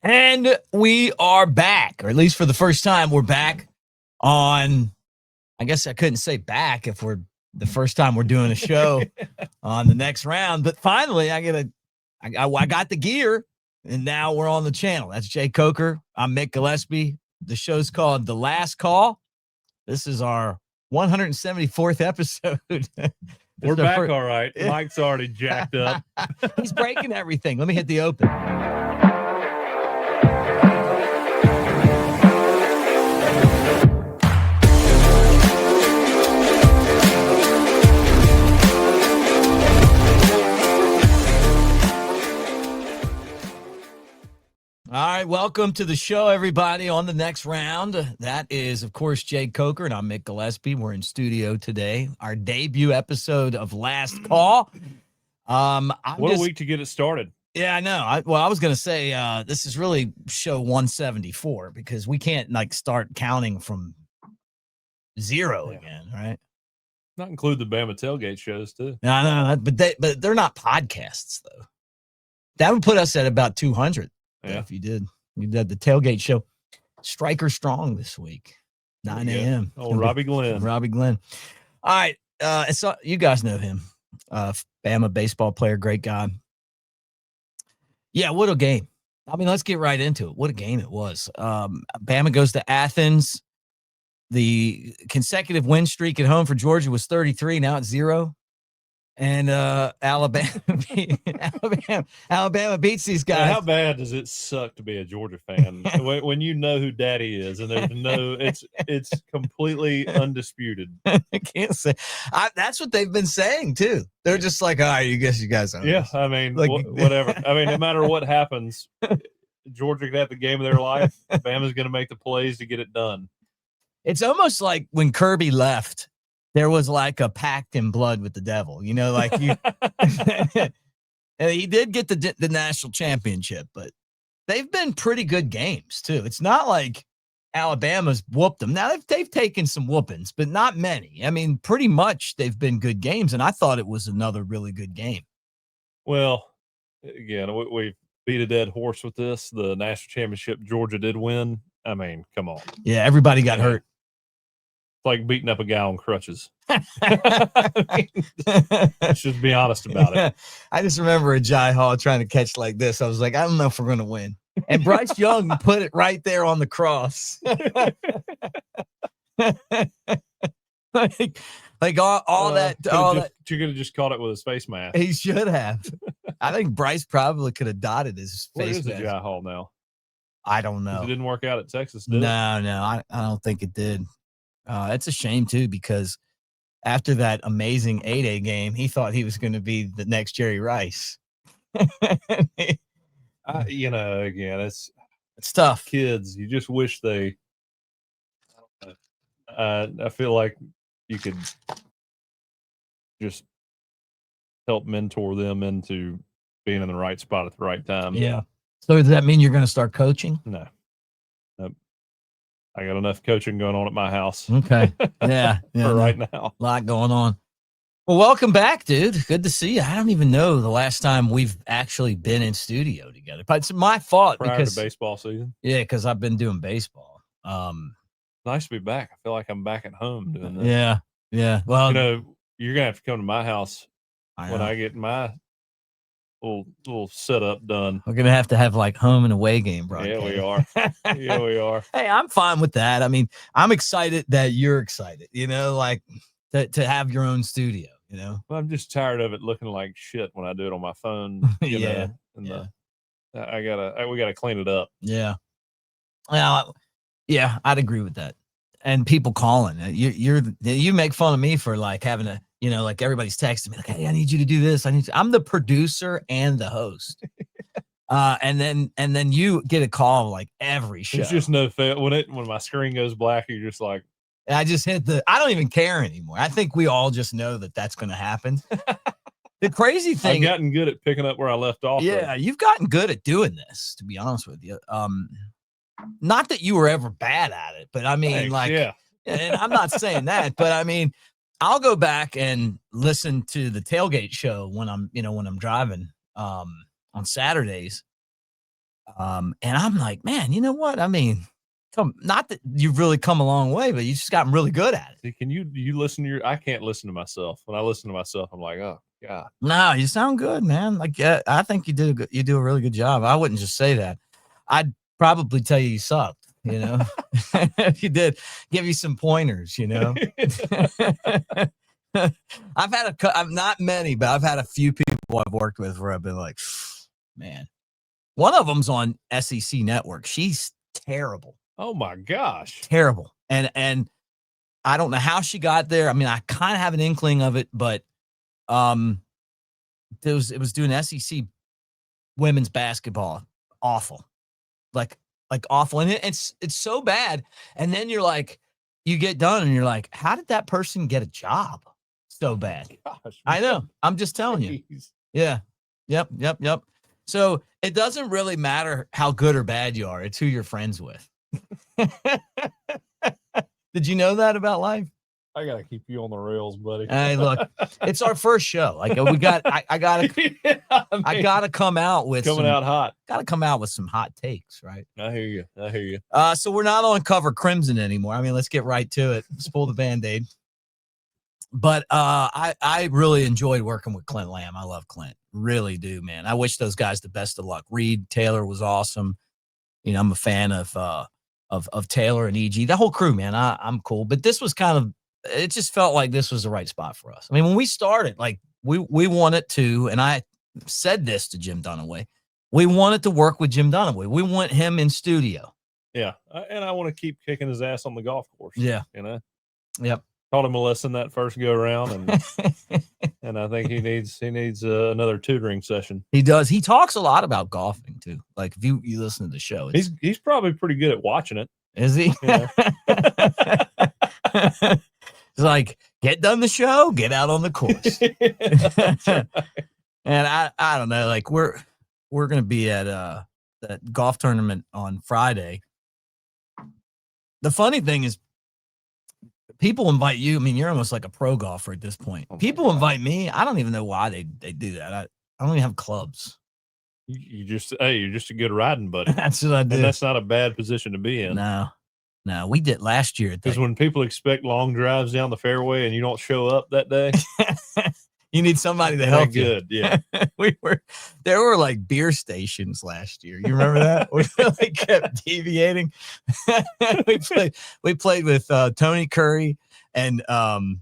And we are back, or at least for the first time, we're back on, I guess I couldn't say back if we're the first time we're doing a show on the next round, but finally I got the gear and now we're on the channel. That's Jay Coker. I'm Mick Gillispie. The show's called The Last Call. This is our 174th episode. We're back, all right. Mike's already jacked up. He's breaking everything. Let me hit the open. All right, welcome to the show, everybody. On the next round, that is, of course, Jay Coker, and I'm Mick Gillispie. We're in studio today, our debut episode of Last Call. What a week to get it started. Yeah, I know. I was going to say this is really show 174 because we can't start counting from zero again, right? Not include the Bama tailgate shows too. No, but they're not podcasts though. That would put us at about 200. Yeah, if you did the tailgate show. Striker Strong this week, 9 a.m. Oh, Robbie Glenn. All right, so you guys know him, Bama baseball player, great guy. Yeah, what a game. I mean, let's get right into it. What a game it was. Bama goes to Athens. The consecutive win streak at home for Georgia was 33. Now it's 0. And Alabama beats these guys. How bad does it suck to be a Georgia fan when you know who Daddy is and there's it's completely undisputed. I can't say. That's what they've been saying too. They're just like, all right, you guys know. Yeah, this. I mean, whatever. I mean, no matter what happens, Georgia could have the game of their life. Bama's going to make the plays to get it done. It's almost like when Kirby left. There was like a pact in blood with the devil, like you. And he did get the national championship, but they've been pretty good games too. It's not like Alabama's whooped them. Now they've taken some whoopings, but not many. I mean, pretty much they've been good games, and I thought it was another really good game. Well, again, we beat a dead horse with this. The national championship, Georgia did win. I mean, come on. Yeah, everybody got hurt. Like beating up a guy on crutches. Let's just be honest about it. I just remember a Jai Hall trying to catch like this. I was like, I don't know if we're going to win. And Bryce Young put it right there on the cross. like all that. You could have just caught it with a face mask. He should have. I think Bryce probably could have dotted his face mask. Where is the Jai Hall now? I don't know. It didn't work out at Texas, did it? No, I don't think it did. It's a shame, too, because after that amazing 8A game, he thought he was going to be the next Jerry Rice. Again, it's tough. Kids, you just wish they I feel like you could just help mentor them into being in the right spot at the right time. Yeah. So does that mean you're going to start coaching? No. I got enough coaching going on at my house. Okay. Yeah. For right now. A lot going on. Well, welcome back, dude. Good to see you. I don't even know the last time we've actually been in studio together. But it's my fault. Prior to baseball season. Yeah, because I've been doing baseball. Nice to be back. I feel like I'm back at home doing this. Yeah. Well, you're gonna have to come to my house when I get my little setup done. We're gonna have to have like home and away game broadcast. Yeah, we are. Yeah, we are. Hey, I'm fine with that. I mean, I'm excited that you're excited. To have your own studio. Well, I'm just tired of it looking like shit when I do it on my phone. We gotta clean it up. Yeah. Well, yeah, I'd agree with that. And people calling you make fun of me for like having a. Like everybody's texting me like, hey, I need you to do this. I'm the producer and the host. And then you get a call like every show. It's just no fail. When my screen goes black, you're just like, I just hit I don't even care anymore. I think we all just know that that's going to happen. The crazy thing. I've gotten good at picking up where I left off. Yeah. You've gotten good at doing this, to be honest with you. Not that you were ever bad at it, but I mean, and I'm not saying that, but I mean, I'll go back and listen to the tailgate show when I'm driving on Saturdays. And I'm like, man, you know what? I mean, not that you've really come a long way, but you just gotten really good at it. See, can you listen to your? I can't listen to myself. When I listen to myself, I'm like, oh God. No, you sound good, man. Like, I think you do a really good job. I wouldn't just say that. I'd probably tell you sucked, if you did, give you some pointers, I've not many, but I've had a few people I've worked with where I've been like, man, one of them's on SEC Network. She's terrible. Oh my gosh. Terrible. And I don't know how she got there. I mean, I kind of have an inkling of it, but it was doing SEC women's basketball. Awful. Like awful. And it's so bad. And then you're like, you get done and you're like, how did that person get a job so bad? Gosh, I know. I'm just telling you. Yeah. Yep. So it doesn't really matter how good or bad you are. It's who you're friends with. Did you know that about life? I gotta keep you on the rails, buddy. Hey, look, it's our first show. Like I gotta come out with hot. Gotta come out with some hot takes, right? I hear you. So we're not on Cover Crimson anymore. I mean, let's get right to it. Let's pull the Band-Aid. But I really enjoyed working with Clint Lamb. I love Clint. Really do, man. I wish those guys the best of luck. Reed Taylor was awesome. I'm a fan of Taylor and EG. The whole crew, man. I'm cool. But this was it just felt like this was the right spot for us. I mean, when we started, like we wanted to, and I said this to Jim Dunaway, we wanted to work with Jim Dunaway. We want him in studio. Yeah. And I want to keep kicking his ass on the golf course. Yeah. Yep. Taught him a lesson that first go around, and and I think he needs another tutoring session. He does. He talks a lot about golfing too. Like if you listen to the show, he's probably pretty good at watching it. Is he? Yeah. It's like, get done the show, get out on the course. Right. And I don't know, like we're gonna be at that golf tournament on Friday. The funny thing is, people invite you. I mean, you're almost like a pro golfer at this point. People invite me. I don't even know why they do that. I don't even have clubs. You're just a good riding buddy. That's what I do. And that's not a bad position to be in. No, we did last year. Because when people expect long drives down the fairway and you don't show up that day, you need somebody to help you. Good, yeah. There were like beer stations last year. You remember that? We like kept deviating. we played with Tony Curry and who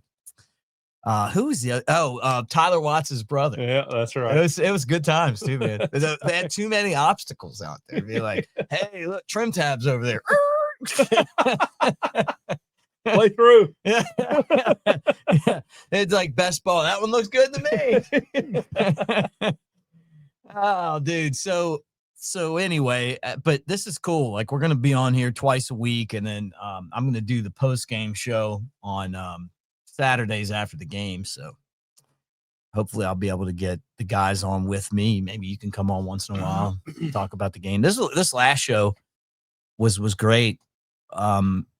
was the other? Tyler Watts' brother. Yeah, that's right. It was good times too, man. They had too many obstacles out there. Be like, hey, look, trim tabs over there. Play through. Yeah. It's like best ball. That one looks good to me. Oh, dude. So anyway, but this is cool. Like we're gonna be on here twice a week, and then I'm gonna do the post game show on Saturdays after the game. So hopefully I'll be able to get the guys on with me. Maybe you can come on once in a while, talk about the game. This last show was great.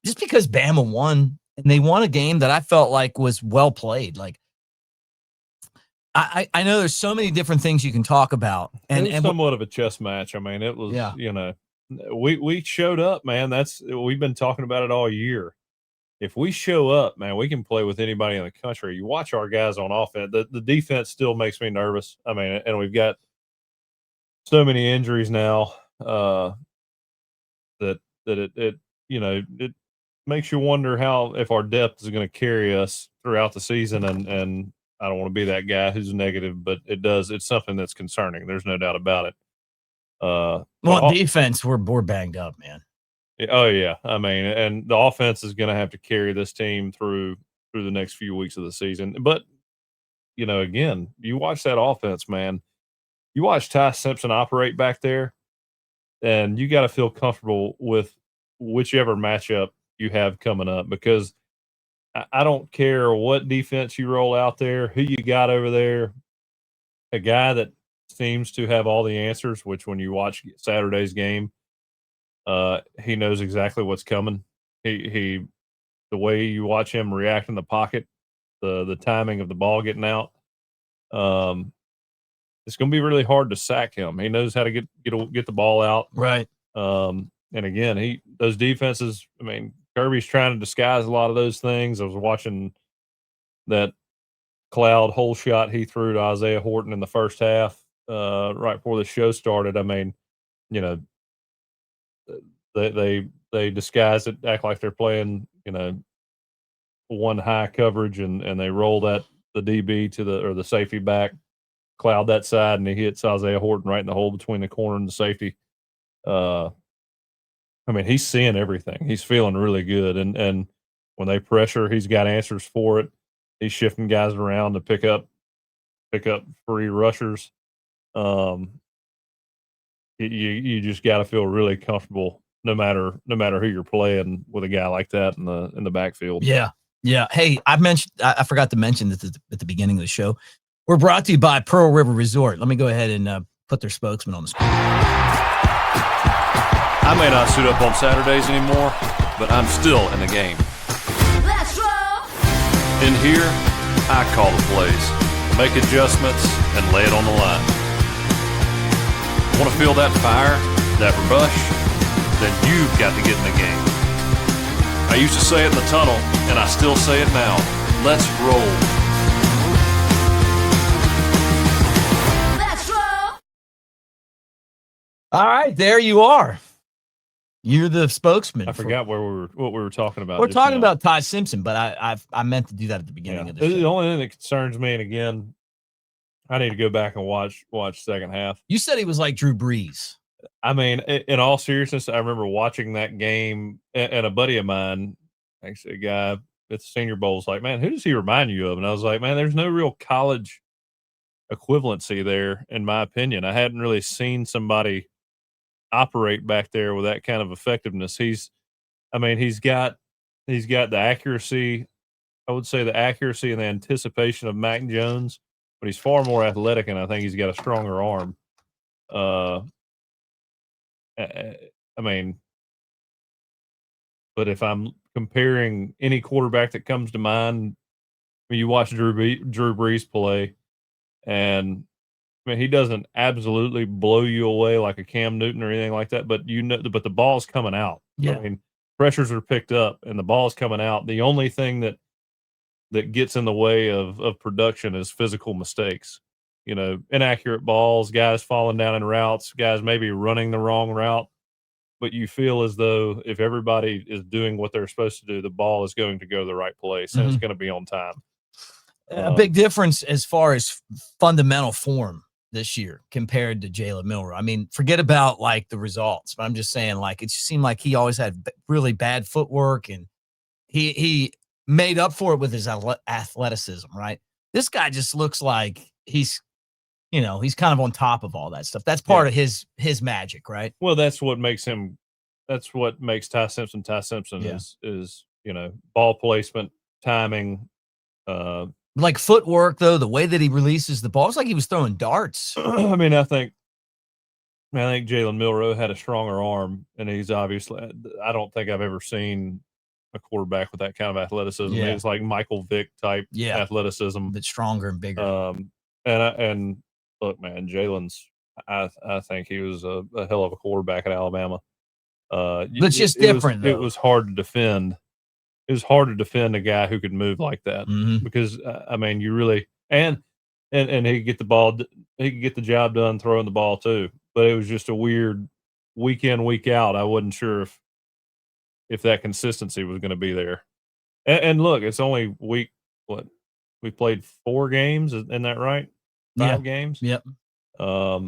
Just because Bama won, and they won a game that I felt like was well played. Like I know there's so many different things you can talk about, and somewhat of a chess match. I mean, it was, we showed up, man. We've been talking about it all year. If we show up, man, we can play with anybody in the country. You watch our guys on offense. The defense still makes me nervous. I mean, and we've got so many injuries now that it makes you wonder if our depth is going to carry us throughout the season. And I don't want to be that guy who's negative, but it's something that's concerning. There's no doubt about it. Defense, we're banged up, man. Oh yeah. I mean, and the offense is going to have to carry this team through the next few weeks of the season. But, again, you watch that offense, man, you watch Ty Simpson operate back there, and you got to feel comfortable with whichever matchup you have coming up, because I don't care what defense you roll out there, who you got over there, a guy that seems to have all the answers, which when you watch Saturday's game, he knows exactly what's coming. The way you watch him react in the pocket, the timing of the ball getting out, it's going to be really hard to sack him. He knows how to get the ball out. Right. And again, those defenses, I mean, Kirby's trying to disguise a lot of those things. I was watching that cloud hole shot he threw to Isaiah Horton in the first half, right before the show started. I mean, you know, they disguise it, act like they're playing, you know, one high coverage, and they roll the DB to the safety back, cloud that side, and he hits Isaiah Horton right in the hole between the corner and the safety. I mean, he's seeing everything. He's feeling really good, and when they pressure, he's got answers for it. He's shifting guys around to pick up free rushers. You just got to feel really comfortable, no matter who you're playing, with a guy like that in the backfield. Yeah. Hey, I forgot to mention this at the beginning of the show. We're brought to you by Pearl River Resort. Let me go ahead and put their spokesman on the screen. I may not suit up on Saturdays anymore, but I'm still in the game. Let's roll. In here, I call the plays, make adjustments, and lay it on the line. Want to feel that fire, that rush? Then you've got to get in the game. I used to say it in the tunnel, and I still say it now. Let's roll. Let's roll. All right, there you are. You're the spokesman. I forgot what we were talking about. We're talking about Ty Simpson, but I meant to do that at the beginning of the show. The only thing that concerns me, and again, I need to go back and watch second half. You said he was like Drew Brees. I mean, in all seriousness, I remember watching that game, and a buddy of mine, actually a guy at the Senior Bowl, was like, "Man, who does he remind you of?" And I was like, "Man, there's no real college equivalency there, in my opinion. I hadn't really seen somebody operate back there with that kind of effectiveness." He's got the accuracy. I would say the accuracy and the anticipation of Mac Jones, but he's far more athletic, and I think he's got a stronger arm. I mean, but if I'm comparing any quarterback that comes to mind, I mean, you watch Drew Brees play, and I mean, he doesn't absolutely blow you away like a Cam Newton or anything like that, but but the ball's coming out. Yeah. I mean, pressures are picked up and the ball's coming out. The only thing that gets in the way of production is physical mistakes. You know, inaccurate balls, guys falling down in routes, guys maybe running the wrong route, but you feel as though if everybody is doing what they're supposed to do, the ball is going to go to the right place and it's going to be on time. A big difference as far as fundamental form this year compared to Jaylen Milro. I mean, forget about like the results, but I'm just saying, like, it seemed like he always had really bad footwork, and he made up for it with his athleticism, right? This guy just looks like he's kind of on top of all that stuff. That's part of his magic, right? Well, that's what makes Ty Simpson Ty Simpson is, you know, ball placement, timing, like footwork, though, the way that he releases the ball, it's like he was throwing darts. I mean, I think Jaylen Milro had a stronger arm, and he's obviously, I don't think I've ever seen a quarterback with that kind of athleticism. Yeah. It's like Michael Vick type athleticism, A bit stronger and bigger. And look, man, Jaylen's, I think he was a hell of a quarterback at Alabama. But it's just different, though. It was hard to defend. It was hard to defend a guy who could move like that, because I mean, you really and he could get the ball, he could get the job done throwing the ball too. But it was just a weird week in, week out. I wasn't sure if that consistency was going to be there. And look, it's only we played 4 games, isn't that right? 5 games. Yep. I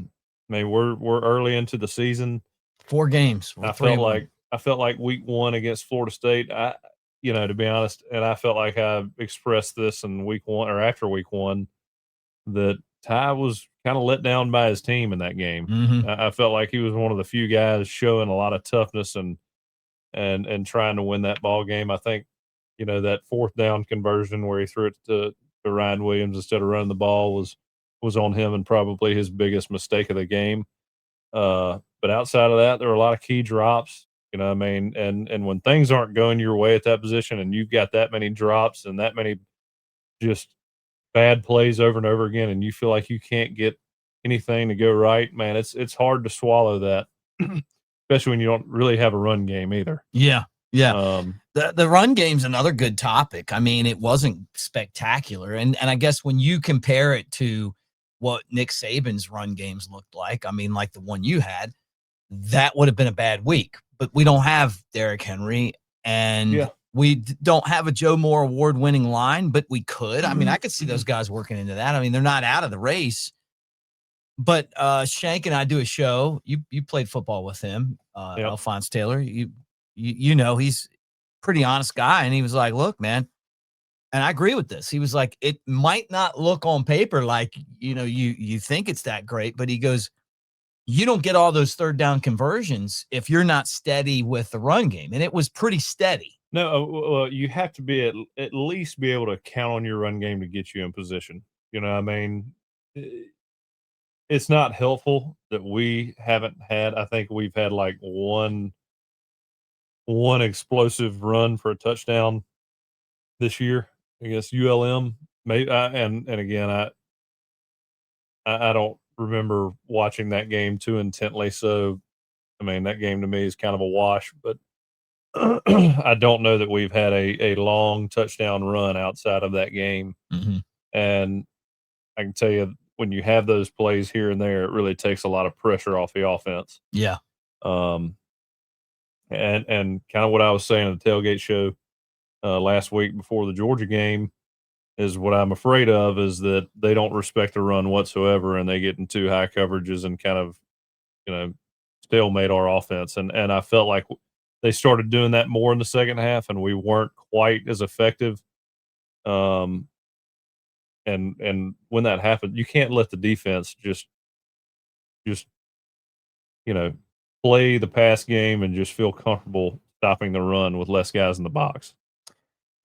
mean, we're early into the season. 4 games. I felt like week 1 against Florida State, to be honest, and I felt like I expressed this in week 1 or after week 1, that Ty was kind of let down by his team in that game. I felt like he was one of the few guys showing a lot of toughness and trying to win that ball game. I think, that 4th down conversion where he threw it to Ryan Williams instead of running the ball was on him and probably his biggest mistake of the game. But outside of that, there were a lot of key drops. And when things aren't going your way at that position and you've got that many drops and that many just bad plays over and over again, and you feel like you can't get anything to go right, man, it's hard to swallow that, especially when you don't really have a run game either. Yeah. The run game's another good topic. I mean, it wasn't spectacular. And I guess when you compare it to what Nick Saban's run games looked like, I mean, like the one you had, that would have been a bad week. But we don't have Derrick Henry, and we don't have a Joe Moore award-winning line, but we could. I mean, I could see those guys working into that. I mean, they're not out of the race. But Shank and I do a show. You played football with him, Alphonse Taylor. You know, he's a pretty honest guy. And he was like, look, man, and I agree with this. He was like, it might not look on paper like, you know, you think it's that great, but he goes, you don't get all those third down conversions if you're not steady with the run game. And it was pretty steady. No, well, you have to be at least be able to count on your run game to get you in position. You know, I mean, it's not helpful that we haven't had. I think we've had like one explosive run for a touchdown this year against ULM. Maybe, and again, I don't remember watching that game too intently. So, I mean, that game to me is kind of a wash. But I don't know that we've had a long touchdown run outside of that game. Mm-hmm. And I can tell you, when you have those plays here and there, it really takes a lot of pressure off the offense. Yeah. And kind of what I was saying at the tailgate show last week before the Georgia game is what I'm afraid of is that they don't respect the run whatsoever, and they get into high coverages and kind of, you know, stalemate our offense. And I felt like they started doing that more in the second half, and we weren't quite as effective. And when that happened, you can't let the defense just you know, play the pass game and just feel comfortable stopping the run with less guys in the box.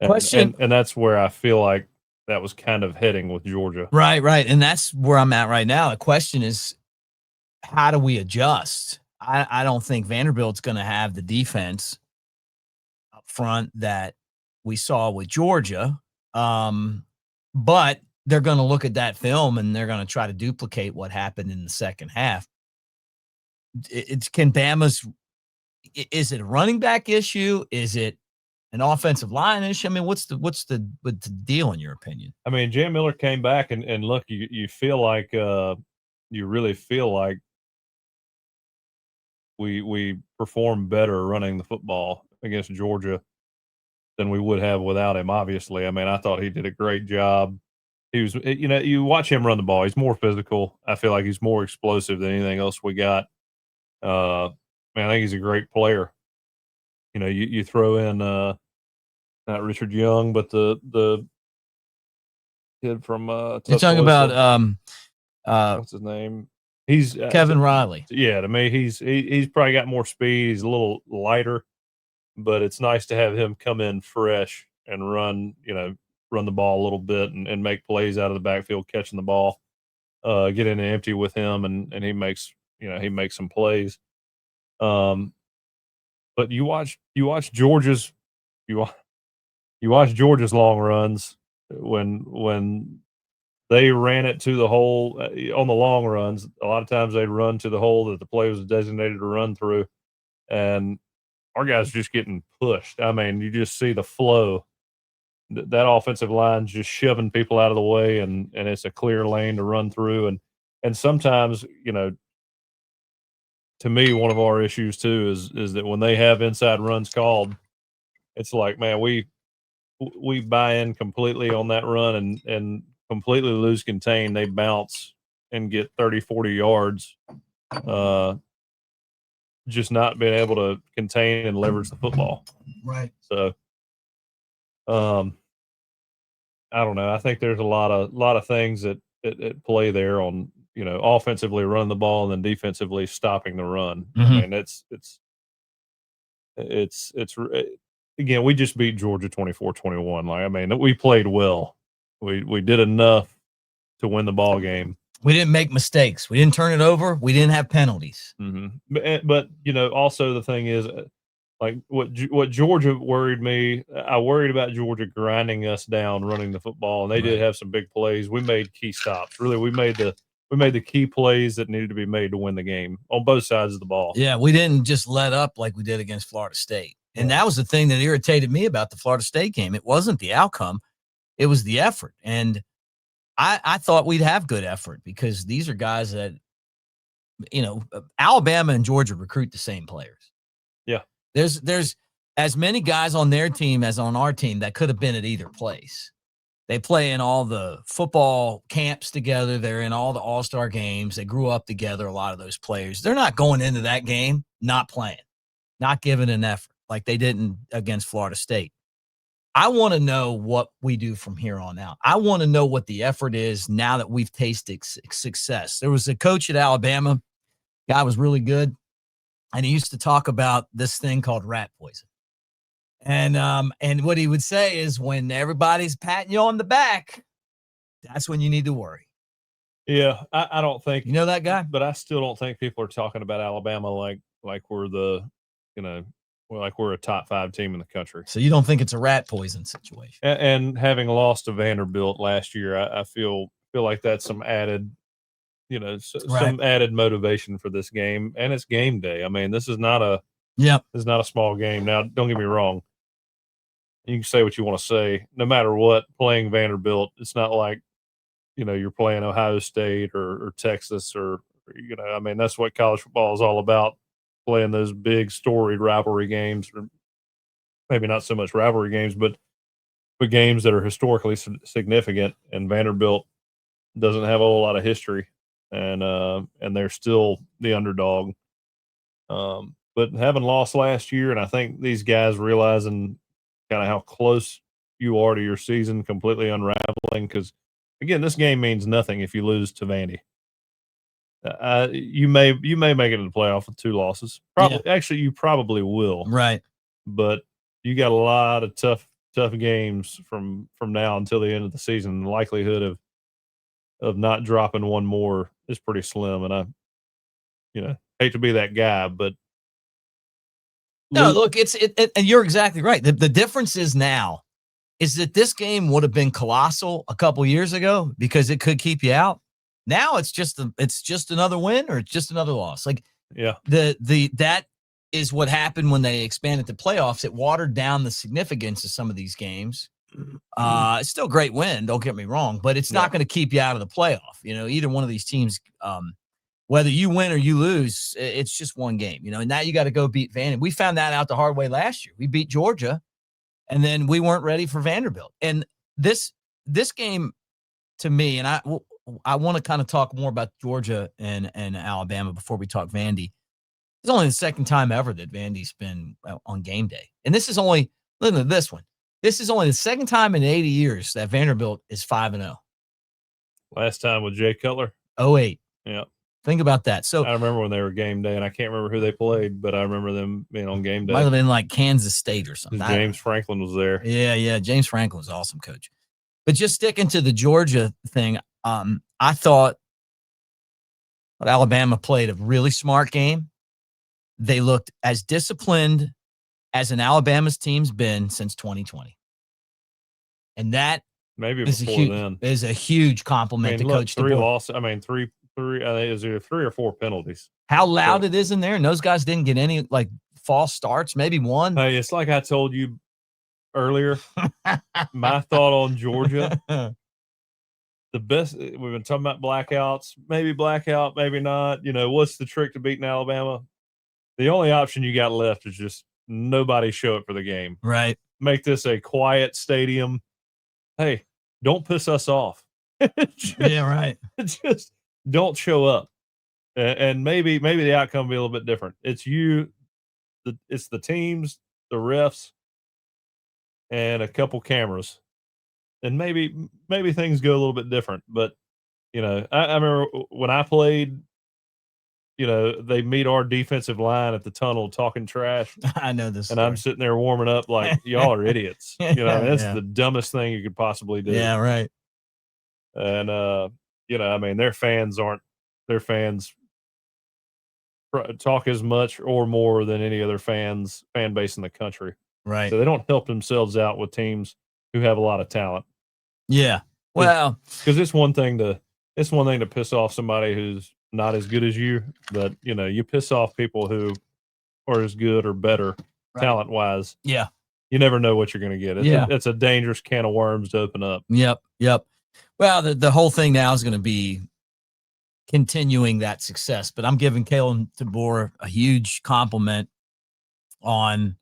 And that's where I feel like that was kind of heading with Georgia. Right. And that's where I'm at right now. The question is, how do we adjust? I don't think Vanderbilt's going to have the defense up front that we saw with Georgia. But they're going to look at that film and they're going to try to duplicate what happened in the second half. Is it a running back issue? Is it an offensive line issue? I mean, what's the deal in your opinion? I mean, Jaylen Milro came back and look, you feel like you really feel like we perform better running the football against Georgia than we would have without him. Obviously, I mean, I thought he did a great job. He was, you know, you watch him run the ball. He's more physical. I feel like he's more explosive than anything else we got. Man, I think he's a great player. You know, you throw in not Richard Young, but the kid from you're talking about what's his name? He's Kevin Riley. Yeah, to me, he's probably got more speed. He's a little lighter, but it's nice to have him come in fresh and run the ball a little bit and make plays out of the backfield, catching the ball, get in empty with him, and he makes some plays. But you watch Georgia's long runs when they ran it to the hole on the long runs. A lot of times they'd run to the hole that the play was designated to run through, and our guys just getting pushed. I mean, you just see the flow. That offensive line just shoving people out of the way, and it's a clear lane to run through. And sometimes, you know, to me, one of our issues too is that when they have inside runs called, it's like, man, we buy in completely on that run and completely lose contain. They bounce and get 30, 40 yards, just not being able to contain and leverage the football. Right. So, I don't know. I think there's a lot of things that play there on, you know, offensively running the ball and then defensively stopping the run. Mm-hmm. I mean, it's again, we just beat Georgia 24-21. Like, I mean, we played well. We did enough to win the ball game. We didn't make mistakes. We didn't turn it over. We didn't have penalties. Mm-hmm. But you know, also the thing is, like what Georgia worried me. I worried about Georgia grinding us down running the football, and they did have some big plays. We made key stops. Really, we made the made the key plays that needed to be made to win the game on both sides of the ball. Yeah, we didn't just let up like we did against Florida State. And that was the thing that irritated me about the Florida State game. It wasn't the outcome. It was the effort. And I thought we'd have good effort because these are guys that, Alabama and Georgia recruit the same players. Yeah. There's as many guys on their team as on our team that could have been at either place. They play in all the football camps together. They're in all the all-star games. They grew up together, a lot of those players. They're not going into that game not playing, not giving an effort like they didn't against Florida State. I want to know what we do from here on out. I want to know what the effort is now that we've tasted success. There was a coach at Alabama. Guy was really good, and he used to talk about this thing called rat poison. And what he would say is when everybody's patting you on the back, that's when you need to worry. Yeah, I don't think you know that guy, but I still don't think people are talking about Alabama like we're like we're a top 5 team in the country. So you don't think it's a rat poison situation? And having lost to Vanderbilt last year, I feel like that's some added, some added motivation for this game, and it's game day. I mean, this is not a small game. Now, don't get me wrong. You can say what you want to say. No matter what, playing Vanderbilt, it's not like, you're playing Ohio State or Texas or, I mean, that's what college football is all about, playing those big storied rivalry games, or maybe not so much rivalry games, but games that are historically significant. And Vanderbilt doesn't have a whole lot of history, and they're still the underdog. But having lost last year, and I think these guys realizing kind of how close you are to your season completely unraveling, because again, this game means nothing if you lose to Vandy. You may make it in the playoff with 2 losses. Actually, you probably will. Right. But you got a lot of tough games from now until the end of the season. The likelihood of not dropping one more is pretty slim. And I, hate to be that guy, but no, look, and you're exactly right. The difference is now is that this game would have been colossal a couple years ago because it could keep you out. Now it's just another win or it's just another loss. Like, yeah, that is what happened when they expanded the playoffs. It watered down the significance of some of these games. It's still a great win, don't get me wrong, but it's not going to keep you out of the playoff. Either one of these teams, whether you win or you lose, it's just one game. And now you got to go beat Vanderbilt. We found that out the hard way last year. We beat Georgia, and then we weren't ready for Vanderbilt. And this game, to me, and I want to kind of talk more about Georgia and Alabama before we talk Vandy. It's only the second time ever that Vandy's been on game day. And this is only, listen to this one. This is only the second time in 80 years that Vanderbilt is 5-0. Last time with Jay Cutler? 08. Yeah. Think about that. So I remember when they were game day, and I can't remember who they played, but I remember them being on game day. Might have been like Kansas State or something. James Franklin was there. Yeah. James Franklin was awesome coach. But just sticking to the Georgia thing, I thought Alabama played a really smart game. They looked as disciplined as an Alabama's team's been since 2020. And that maybe is before is a huge compliment to Coach DeBoer. 3 losses. I mean, three. I think it was either 3 or 4 penalties. How loud it is in there, and those guys didn't get any false starts. Maybe one. Hey, it's like I told you earlier. My thought on Georgia. The best. We've been talking about blackouts. Maybe blackout, maybe not. What's the trick to beating Alabama? The only option you got left is just nobody show up for the game. Right. Make this a quiet stadium. Hey, don't piss us off. Yeah, right. Just don't show up. And maybe the outcome will be a little bit different. It's it's the teams, the refs, and a couple cameras. And maybe things go a little bit different. But, I remember when I played, they meet our defensive line at the tunnel talking trash. I know this. And story. I'm sitting there warming up like, y'all are idiots. That's Yeah. the dumbest thing you could possibly do. Yeah, right. And, I mean, their fans talk as much or more than any other fan base in the country. Right. So they don't help themselves out with teams who have a lot of talent. Yeah. Well, because it's one thing to it's one thing to piss off somebody who's not as good as you, but you piss off people who are as good or better Right. talent wise. Yeah. You never know what you're going to get. It's a dangerous can of worms to open up. Yep. Well, the whole thing now is going to be continuing that success, but I'm giving Jaylen Milro a huge compliment on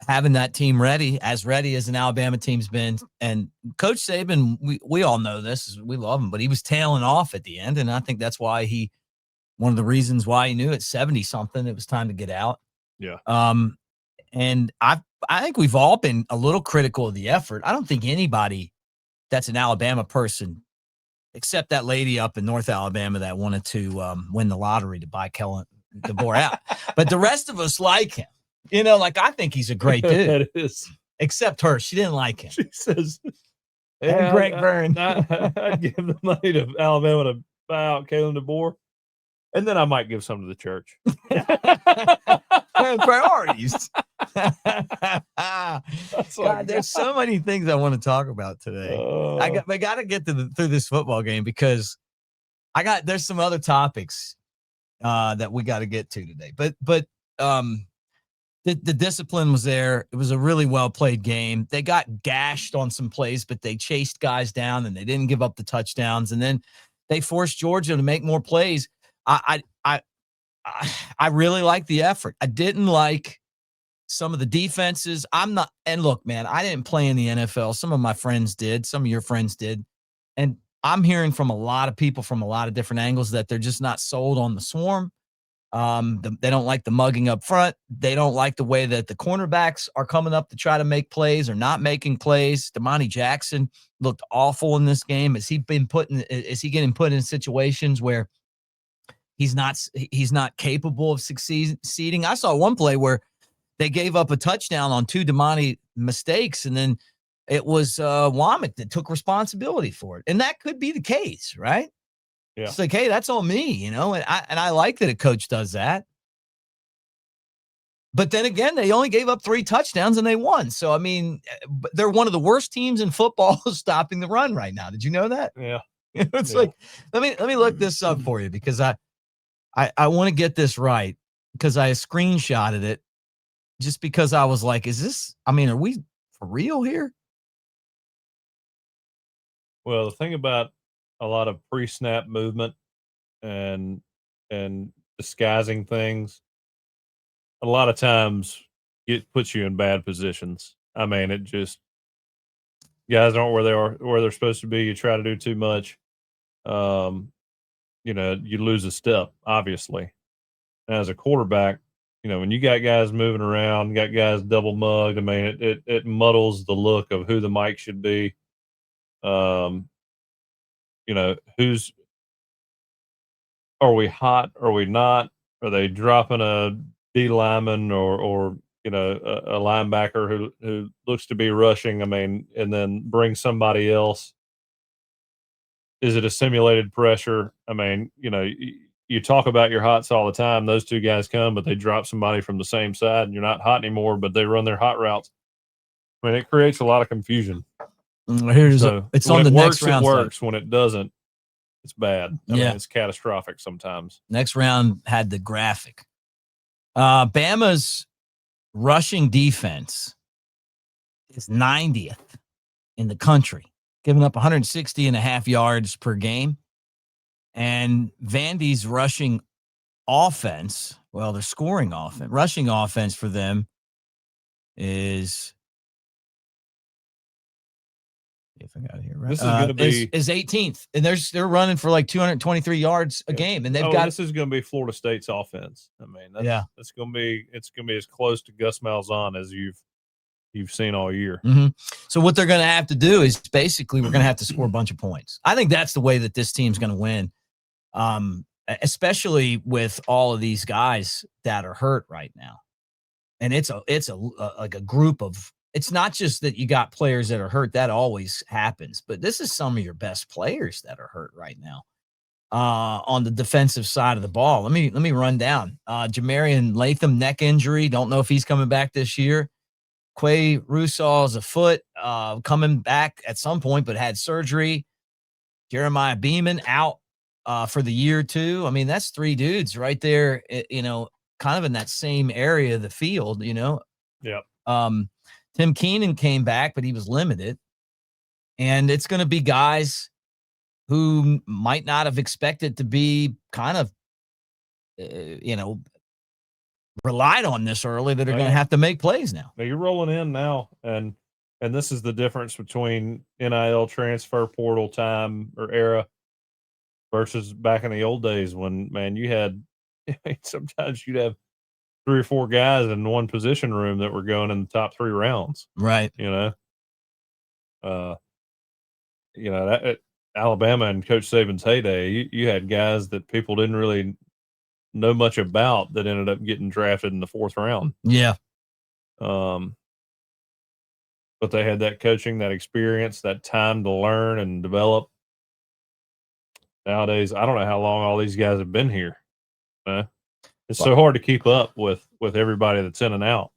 having that team ready as an Alabama team's been. And Coach Saban, we all know this, we love him, but he was tailing off at the end. And I think that's why one of the reasons why he knew at 70 something, it was time to get out. Yeah. And I think we've all been a little critical of the effort. I don't think anybody that's an Alabama person, except that lady up in North Alabama that wanted to win the lottery to buy Jaylen Milro out. But the rest of us like him. I think he's a great dude. It is. Except her. She didn't like him. She says, And Greg Byrne. I'd give the money to Alabama to buy out Jaylen Milro, and then I might give some to the church. Priorities. God, there's so many things I want to talk about today. I got to get through this football game because there's some other topics that we got to get to today. But the discipline was there. It was a really well played game. They got gashed on some plays, but they chased guys down and they didn't give up the touchdowns. And then they forced Georgia to make more plays. I really like the effort. I didn't like some of the defenses. And look, man, I didn't play in the NFL. Some of my friends did. Some of your friends did. And I'm hearing from a lot of people from a lot of different angles that they're just not sold on the swarm. They don't like the mugging up front. They don't like the way that the cornerbacks are coming up to try to make plays or not making plays. Damani Jackson looked awful in this game. Is he getting put in situations where he's not capable of succeeding? I saw one play where they gave up a touchdown on 2 Damani mistakes, and then it was Womack that took responsibility for it. And that could be the case, right? Yeah. It's like, hey, that's all me, and I like that a coach does that. But then again, they only gave up 3 touchdowns and they won. So, I mean, they're one of the worst teams in football stopping the run right now. Did you know that? Yeah. It's like, let me look this up for you because I want to get this right because I screenshotted it just because I was like, are we for real here? Well, the thing about a lot of pre-snap movement and disguising things, a lot of times it puts you in bad positions. I mean, it just guys aren't where they're supposed to be. You try to do too much. You lose a step, obviously. And as a quarterback, when you got guys moving around, got guys double mugged, I mean, it muddles the look of who the mic should be. Are we hot? Are we not? Are they dropping a D lineman or a linebacker who looks to be rushing? I mean, and then bring somebody else. Is it a simulated pressure? I mean, you talk about your hots all the time. Those 2 guys come, but they drop somebody from the same side, and you're not hot anymore, but they run their hot routes. I mean, it creates a lot of confusion. It's on the next round. It works. When it doesn't, it's bad. I mean, it's catastrophic sometimes. Next round had the graphic. Bama's rushing defense is 90th in the country, giving up 160.5 yards per game. And Vandy's rushing offense, their scoring offense, rushing offense for them is, if I got it here right, this is going to be is 18th, and they're running for like 223 yards a game, and this is going to be Florida State's offense. I mean, it's going to be as close to Gus Malzahn as you've seen all year. Mm-hmm. So what they're going to have to do is basically we're going to have to score a bunch of points. I think that's the way that this team's going to win, especially with all of these guys that are hurt right now, and it's like a group of. It's not just that you got players that are hurt. That always happens. But this is some of your best players that are hurt right now on the defensive side of the ball. Let me run down. Jamarian Latham, neck injury. Don't know if he's coming back this year. Quay Rusaw's a foot coming back at some point, but had surgery. Jeremiah Beeman out for the year too. I mean, that's 3 dudes right there, kind of in that same area of the field, Yep. Tim Keenan came back, but he was limited. And it's going to be guys who might not have expected to be kind of, relied on this early that are going to have to make plays now. You're rolling in now, and this is the difference between NIL transfer portal time or era versus back in the old days when, man, you had sometimes you'd have 3 or 4 guys in one position room that were going in the top 3 rounds. Right. That Alabama and Coach Saban's heyday, you had guys that people didn't really know much about that ended up getting drafted in the 4th round. Yeah. But they had that coaching, that experience, that time to learn and develop. Nowadays, I don't know how long all these guys have been here. It's so hard to keep up with everybody that's in and out.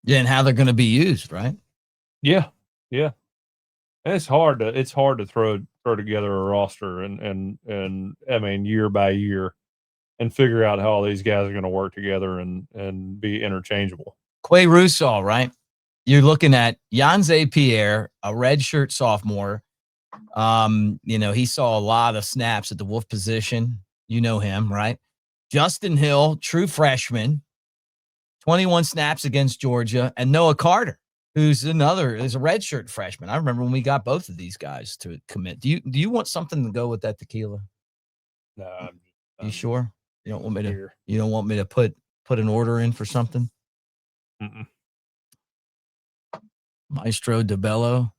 Yeah, and how they're going to be used, right? Yeah. And it's hard to throw together a roster and I mean year by year and figure out how all these guys are going to work together and be interchangeable. Quay Russaw, right? You're looking at Yanze Pierre, a redshirt sophomore. He saw a lot of snaps at the Wolf position. You know him, right? Justin Hill, true freshman, 21 snaps against Georgia, and Noah Carter, who's is a redshirt freshman. I remember when we got both of these guys to commit. Do you want something to go with that tequila? No, you sure? You don't want me to? You don't want me to put an order in for something? Mm-mm. Maestro DeBello.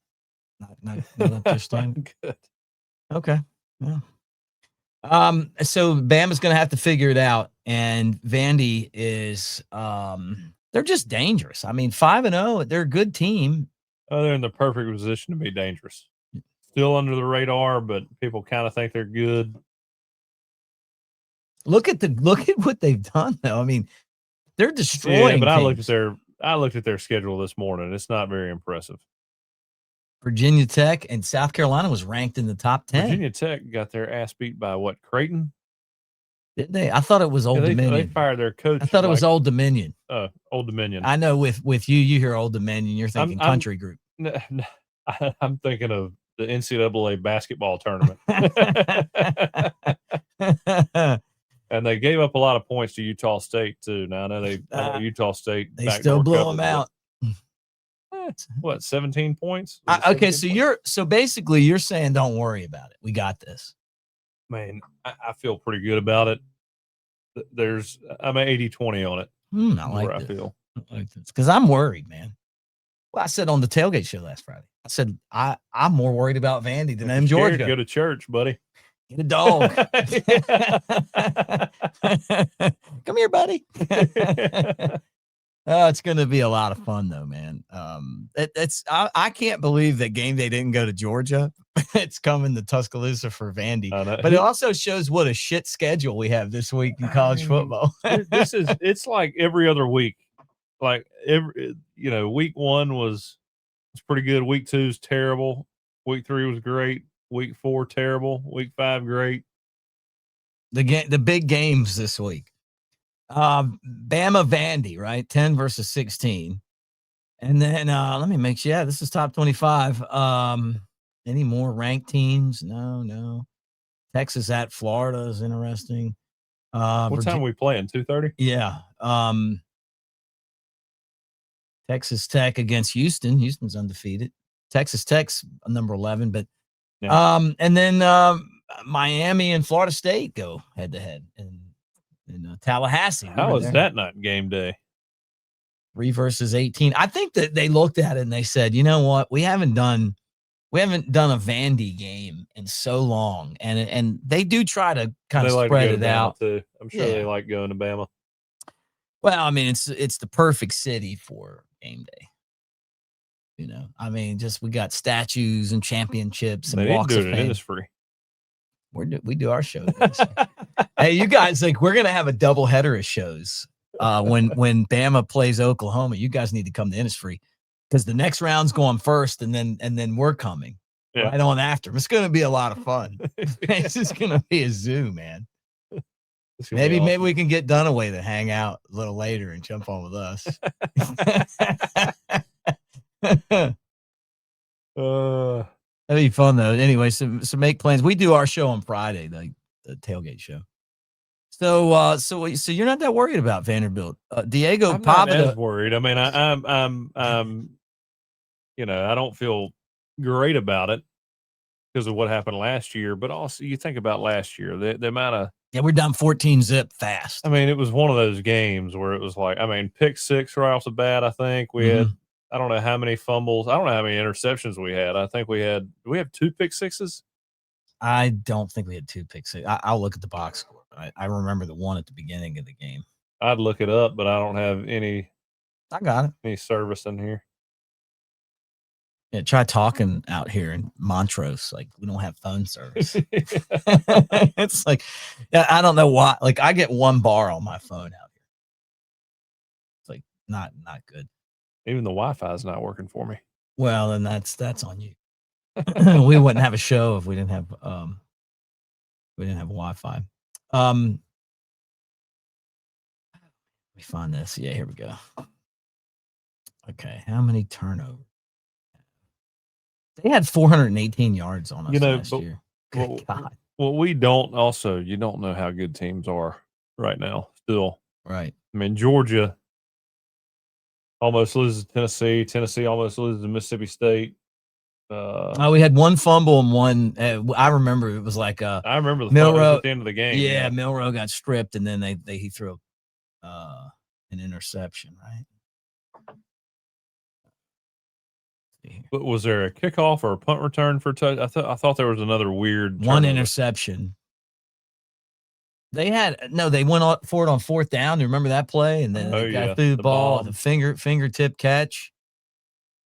Not up to stand. Good. Okay. Yeah. So Bama's going to have to figure it out, and Vandy is they're just dangerous. I mean, 5-0, they're a good team. Oh, they're in the perfect position to be dangerous. Still under the radar, but people kind of think they're good. Look at what they've done, though. I mean, they're destroying. Yeah, but teams. I looked at their schedule this morning. It's not very impressive. Virginia Tech and South Carolina was ranked in the top 10. Virginia Tech got their ass beat by what, Creighton? Did they? I thought it was Old Dominion. They fired their coach. I thought it was Old Dominion. Old Dominion. I know with you hear Old Dominion, you're thinking country group. I'm thinking of the NCAA basketball tournament. And they gave up a lot of points to Utah State too. Now I know Utah State. They still blew them out. What, 17 points? Okay, so basically you're saying don't worry about it. We got this. Man, I feel pretty good about it. I'm at 80-20 on it. I like this. I like this because I'm worried, man. Well, I said on the tailgate show last Friday, I said I'm more worried about Vandy than I'm Georgia. Go to church, buddy. Get a dog. Come here, buddy. It's going to be a lot of fun, though, man. I can't believe that game day didn't go to Georgia. It's coming to Tuscaloosa for Vandy, but it also shows what a shit schedule we have this week in college football. It's like every other week. Like week 1 was pretty good. Week 2 is terrible. Week 3 was great. Week 4 terrible. Week 5 great. The big games this week. Bama Vandy, right? 10 versus 16. And then let me make sure. Yeah, this is top 25. Any more ranked teams? No. Texas at Florida is interesting. What time are we playing? 2:30? Yeah. Texas Tech against Houston. Houston's undefeated. Texas Tech's number 11, but and then Miami and Florida State go head to head in Tallahassee. How is that not game day? 3 versus 18. I think that they looked at it and they said, you know what? We haven't done a Vandy game in so long. And they do try to kind of spread it out. Too. I'm sure they like going to Bama. Well, I mean, it's the perfect city for game day. I mean, just we got statues and championships and walks of fame. Innisfree. We do our show. Hey, you guys, we're gonna have a double header of shows when Bama plays Oklahoma. You guys need to come to Innisfree. because the next round's going first, and then we're coming right on after. It's going to be a lot of fun. It's just going to be a zoo, man. Maybe we can get Dunaway to hang out a little later and jump on with us. That'd be fun though. Anyway, so make plans. We do our show on Friday, the tailgate show. So you're not that worried about Vanderbilt, Diego I'm not Pavida. as worried. I mean, I'm you know, I don't feel great about it because of what happened last year. But also, you think about last year, the amount of we're down 14-zip fast. I mean, it was one of those games where it was like, I mean, pick six right off the bat. I think we had, I don't know how many fumbles. I don't know how many interceptions we had. I think we have 2 pick sixes. I don't think we had 2 pick six. I'll look at the box score. I remember the one at the beginning of the game. I'd look it up, but I don't have any. I got it. Any service in here. Yeah, try talking out here in Montrose. Like, we don't have phone service. It's like, yeah, I don't know why. Like, I get 1 bar on my phone out here. It's like not good. Even the Wi-Fi is not working for me. Well, then that's on you. We wouldn't have a show if we didn't have Wi-Fi. Let me find this. Yeah, here we go. Okay, how many turnovers? They had 418 yards on us last year. Good God. Well, you don't know how good teams are right now still. Right. I mean, Georgia almost loses to Tennessee. Tennessee almost loses to Mississippi State. We had 1 fumble and 1. I remember it was like I remember the Milro at the end of the game. Yeah, Milro got stripped, and then he threw an interception, right? But was there a kickoff or a punt return for touch? I thought there was another weird 1 interception. They went for it on 4th down. You remember that play? And then the guy threw the ball, the fingertip catch.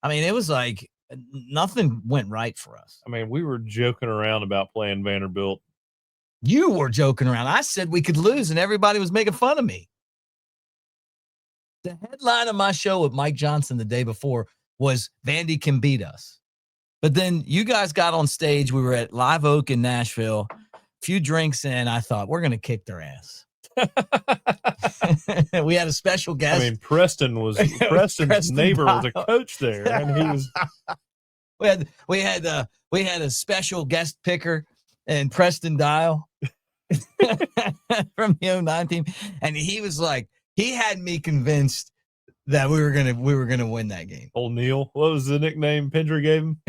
I mean, it was like nothing went right for us. I mean, we were joking around about playing Vanderbilt. You were joking around. I said we could lose, and everybody was making fun of me. The headline of my show with Mike Johnson the day before was Vandy can beat us. But then you guys got on stage. We were at Live Oak in Nashville. A few drinks in, I thought, we're going to kick their ass. We had a special guest. I mean, Preston's neighbor was a coach there, and he was. We had a special guest picker and Preston Dial from the 09 team, and he was like, he had me convinced that we were gonna win that game. Old Neil, what was the nickname Pendry gave him?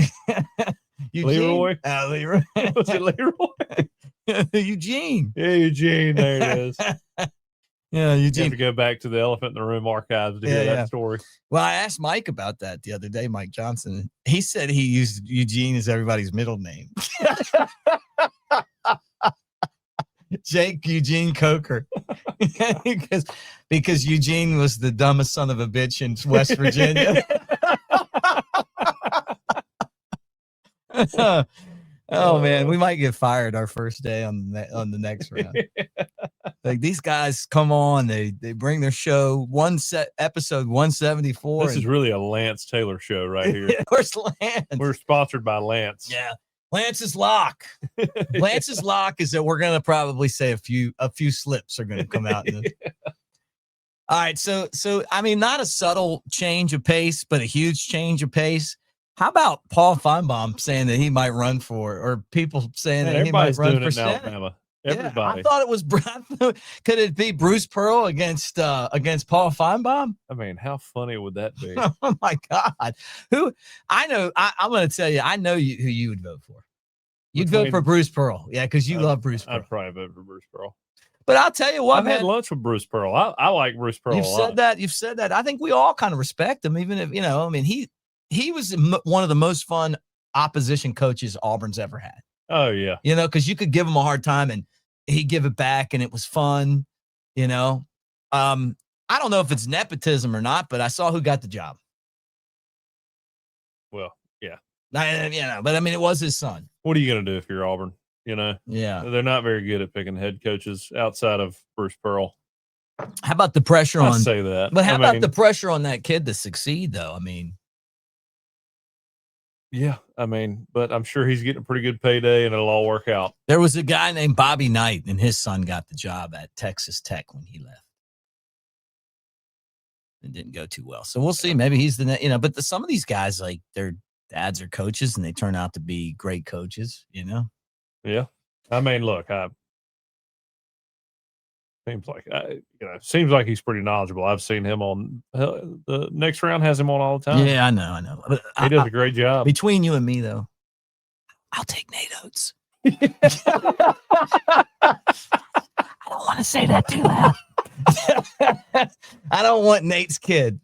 Leroy. Leroy. Was it Leroy? Eugene. Yeah, Eugene. There it is. Yeah, Eugene. You have to go back to the Elephant in the Room archives to hear that story. Well, I asked Mike about that the other day, Mike Johnson. He said he used Eugene as everybody's middle name. Jake Eugene Coker. because Eugene was the dumbest son of a bitch in West Virginia. Oh man, we might get fired our first day on the next round. Like, these guys come on, they bring their show, episode 174. This is really a Lance Taylor show right here. Where's Lance? We're sponsored by Lance. Yeah. Lance's lock. Lance's lock is that we're gonna probably say a few slips are gonna come out. All right, so I mean, not a subtle change of pace, but a huge change of pace. How about Paul Finebomb saying that he might run for, or people saying that he might run for Senate? Alabama. Everybody. Yeah, I thought it was. Could it be Bruce Pearl against Paul Finebomb? I mean, how funny would that be? Oh my God! Who I know? I'm going to tell you. I know who you would vote for. You'd vote for Bruce Pearl, yeah, because you love Bruce Pearl. I'd probably vote for Bruce Pearl. But I'll tell you what, I've had lunch with Bruce Pearl. I like Bruce Pearl. You've said that. I think we all kind of respect him, even if I mean, he was one of the most fun opposition coaches Auburn's ever had. Oh yeah, because you could give him a hard time and he'd give it back, and it was fun. I don't know if it's nepotism or not, but I saw who got the job. Well, yeah, but I mean, it was his son. What are you going to do if you're Auburn? Yeah, they're not very good at picking head coaches outside of Bruce Pearl. How about the pressure on? I say that, But how about the pressure on that kid to succeed, though? I mean, Yeah, I mean, but I'm sure he's getting a pretty good payday, and it'll all work out. There was a guy named Bobby Knight, and his son got the job at Texas Tech when he left. It didn't go too well. So we'll see. Maybe he's the, but some of these guys, like their dads are coaches and they turn out to be great coaches, Yeah. I mean, look, seems like he's pretty knowledgeable. I've seen him on the next round has him on all the time. Yeah, I know. But he does a great job. Between you and me, though, I'll take Nate Oates. I don't want to say that too loud. I don't want Nate's kid.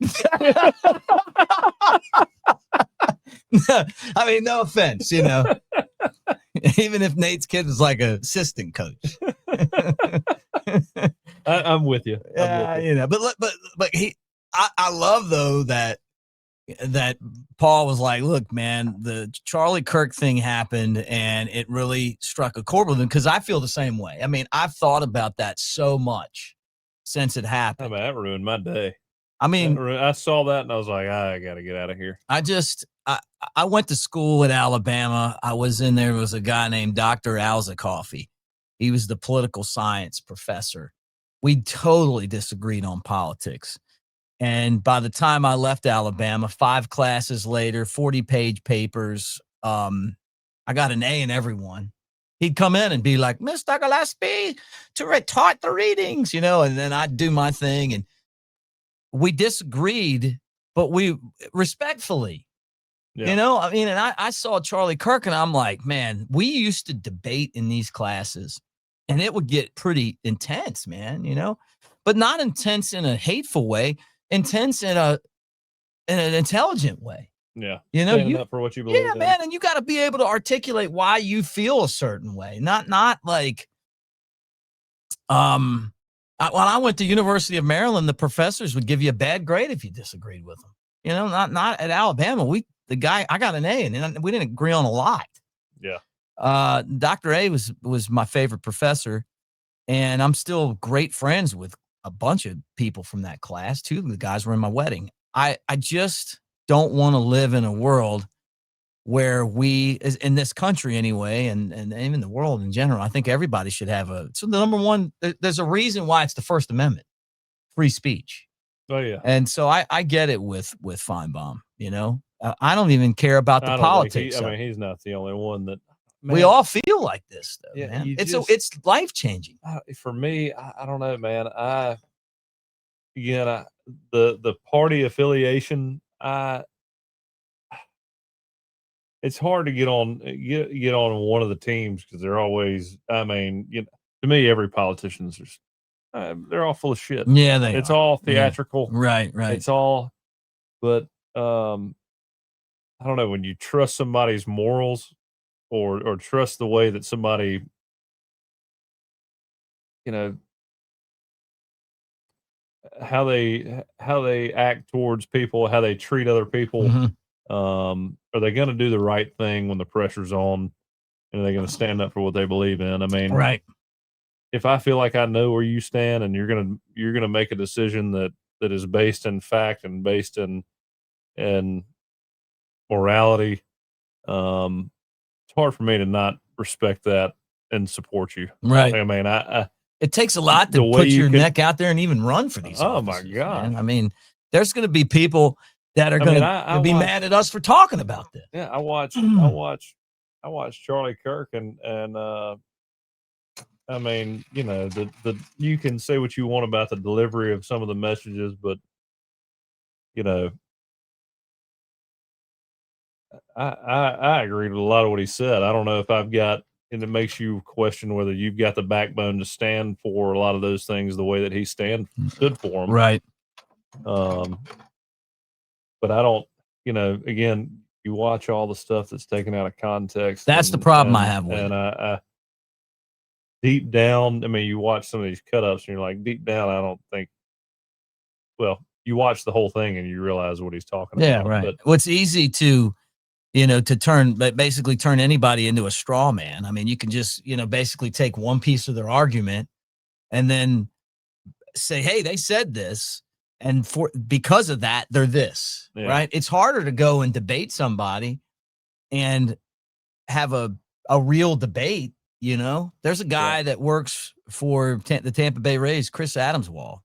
I mean, no offense, even if Nate's kid was like an assistant coach. I'm with you. But I love though that Paul was like, look, man, the Charlie Kirk thing happened and it really struck a chord with him, because I feel the same way. I mean, I've thought about that so much since it happened. I mean, that ruined my day. I mean, I saw that and I was like, I got to get out of here. I went to school at Alabama. I was in there. Was a guy named Dr. Alzacoffey. He was the political science professor. We totally disagreed on politics. And by the time I left Alabama, 5 classes later, 40-page papers, I got an A in every one. He'd come in and be like, Mr. Gillispie, to taught the readings, and then I'd do my thing. And we disagreed, but we respectfully, and I saw Charlie Kirk and I'm like, man, we used to debate in these classes and it would get pretty intense, man, but not intense in a hateful way, intense in an intelligent way. Yeah. You up for what you believe. Yeah, man. And you got to be able to articulate why you feel a certain way. Not like, when I went to University of Maryland, the professors would give you a bad grade if you disagreed with them. Not at Alabama. I got an A and we didn't agree on a lot. Yeah. Dr. A was my favorite professor, and I'm still great friends with a bunch of people from that class. 2 of the guys were in my wedding. I just don't want to live in a world where we, in this country anyway, and even the world in general, I think everybody should have so the number one, there's a reason why it's the First Amendment, free speech. Oh yeah. And so I get it with Finebomb, I don't even care about the politics. He's not the only one that, man, we all feel like this though, yeah, man. It's life-changing. For me, I don't know, man. The party affiliation, it's hard to get on one of the teams because they're always, to me, every politician's just, they're all full of shit. Yeah, it's all theatrical. Yeah. Right. It's all, but I don't know, when you trust somebody's morals or trust the way that somebody, how they act towards people, how they treat other people. Mm-hmm. Are they going to do the right thing when the pressure's on? And are they going to stand up for what they believe in? Right. If I feel like I know where you stand and you're gonna make a decision that is based in fact and based in morality, it's hard for me to not respect that and support you. Right. It takes a lot to put your neck out there and even run for these. Oh my God. Man. There's going to be people that are going to be mad at us for talking about this. Yeah. I watched Charlie Kirk and you can say what you want about the delivery of some of the messages, but I agreed with a lot of what he said. I don't know if I've got, and it makes you question whether you've got the backbone to stand for a lot of those things the way that he stood for them. Right. But I don't, again, you watch all the stuff that's taken out of context. That's the problem I have with it. And I deep down, you watch some of these cut-ups and you're like, deep down, I don't think, well, you watch the whole thing and you realize what he's talking about. Yeah, right. Well, it's easy to, basically turn anybody into a straw man. You can just, basically take one piece of their argument and then say, hey, they said this, and because of that, they're this, right? It's harder to go and debate somebody and have a real debate. You know, there's a guy that works for the Tampa Bay Rays, Chris Adamswall.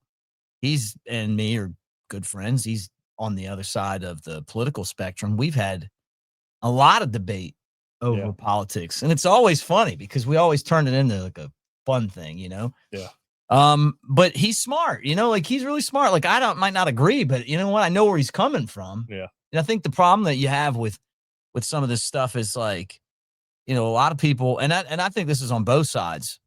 He's and me are good friends. He's on the other side of the political spectrum. We've had a lot of debate over politics, and it's always funny because we always turn it into like a fun thing, you know? Yeah. But he's smart, you know, like he's really smart. Like might not agree, but you know what? I know where he's coming from. Yeah. And I think the problem that you have with some of this stuff is like, you know, a lot of people, and I think this is on both sides.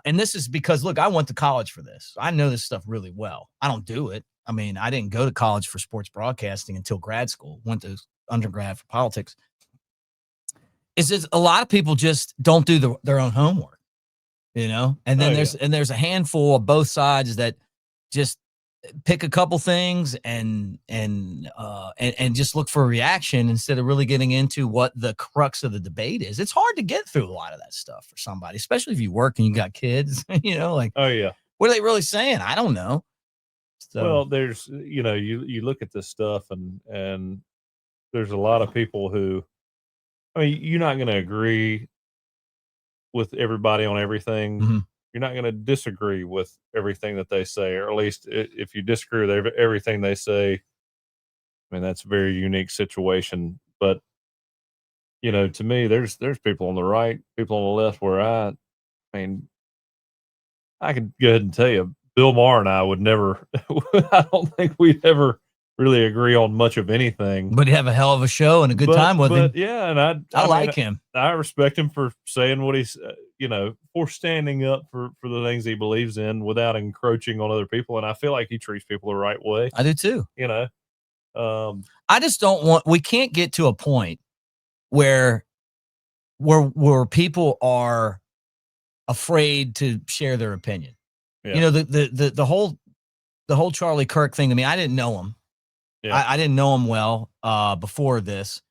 And this is because, look, I went to college for this. I know this stuff really well. I don't do it. I mean, I didn't go to college for sports broadcasting until grad school. Went to undergrad for politics. Is just a lot of people just don't do their own homework, you know? And then there's a handful of both sides that just pick a couple things and just look for a reaction instead of really getting into what the crux of the debate is. It's hard to get through a lot of that stuff for somebody, especially if you work and you got kids, you know, like, what are they really saying? I don't know. So, well, there's, you know, you look at this stuff and there's a lot of people who, I mean, you're not going to agree with everybody on everything. Mm-hmm. You're not going to disagree with everything that they say, or at least if you disagree with everything they say, I mean, that's a very unique situation. But, you know, to me, there's people on the right, people on the left where I mean, I could go ahead and tell you, Bill Maher and I would never, I don't think we'd ever really agree on much of anything. But you have a hell of a show and a good time with him. Yeah, and I like him. I respect him for saying what he's, you know, for standing up for the things he believes in without encroaching on other people. And I feel like he treats people the right way. I do too. You know, I just we can't get to a point where people are afraid to share their opinion. Yeah. You know, the whole Charlie Kirk thing to me, I didn't know him. Yeah. I didn't know him well before this.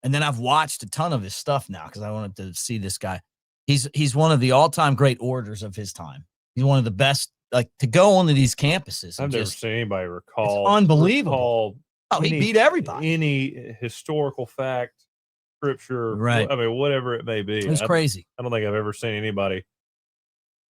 And then I've watched a ton of his stuff now because I wanted to see this guy. He's one of the all-time great orators of his time. He's one of the best, like, to go onto these campuses. I've never seen anybody recall. It's unbelievable. He beat everybody. Any historical fact, scripture, right? I mean, whatever it may be. It was crazy. I don't think I've ever seen anybody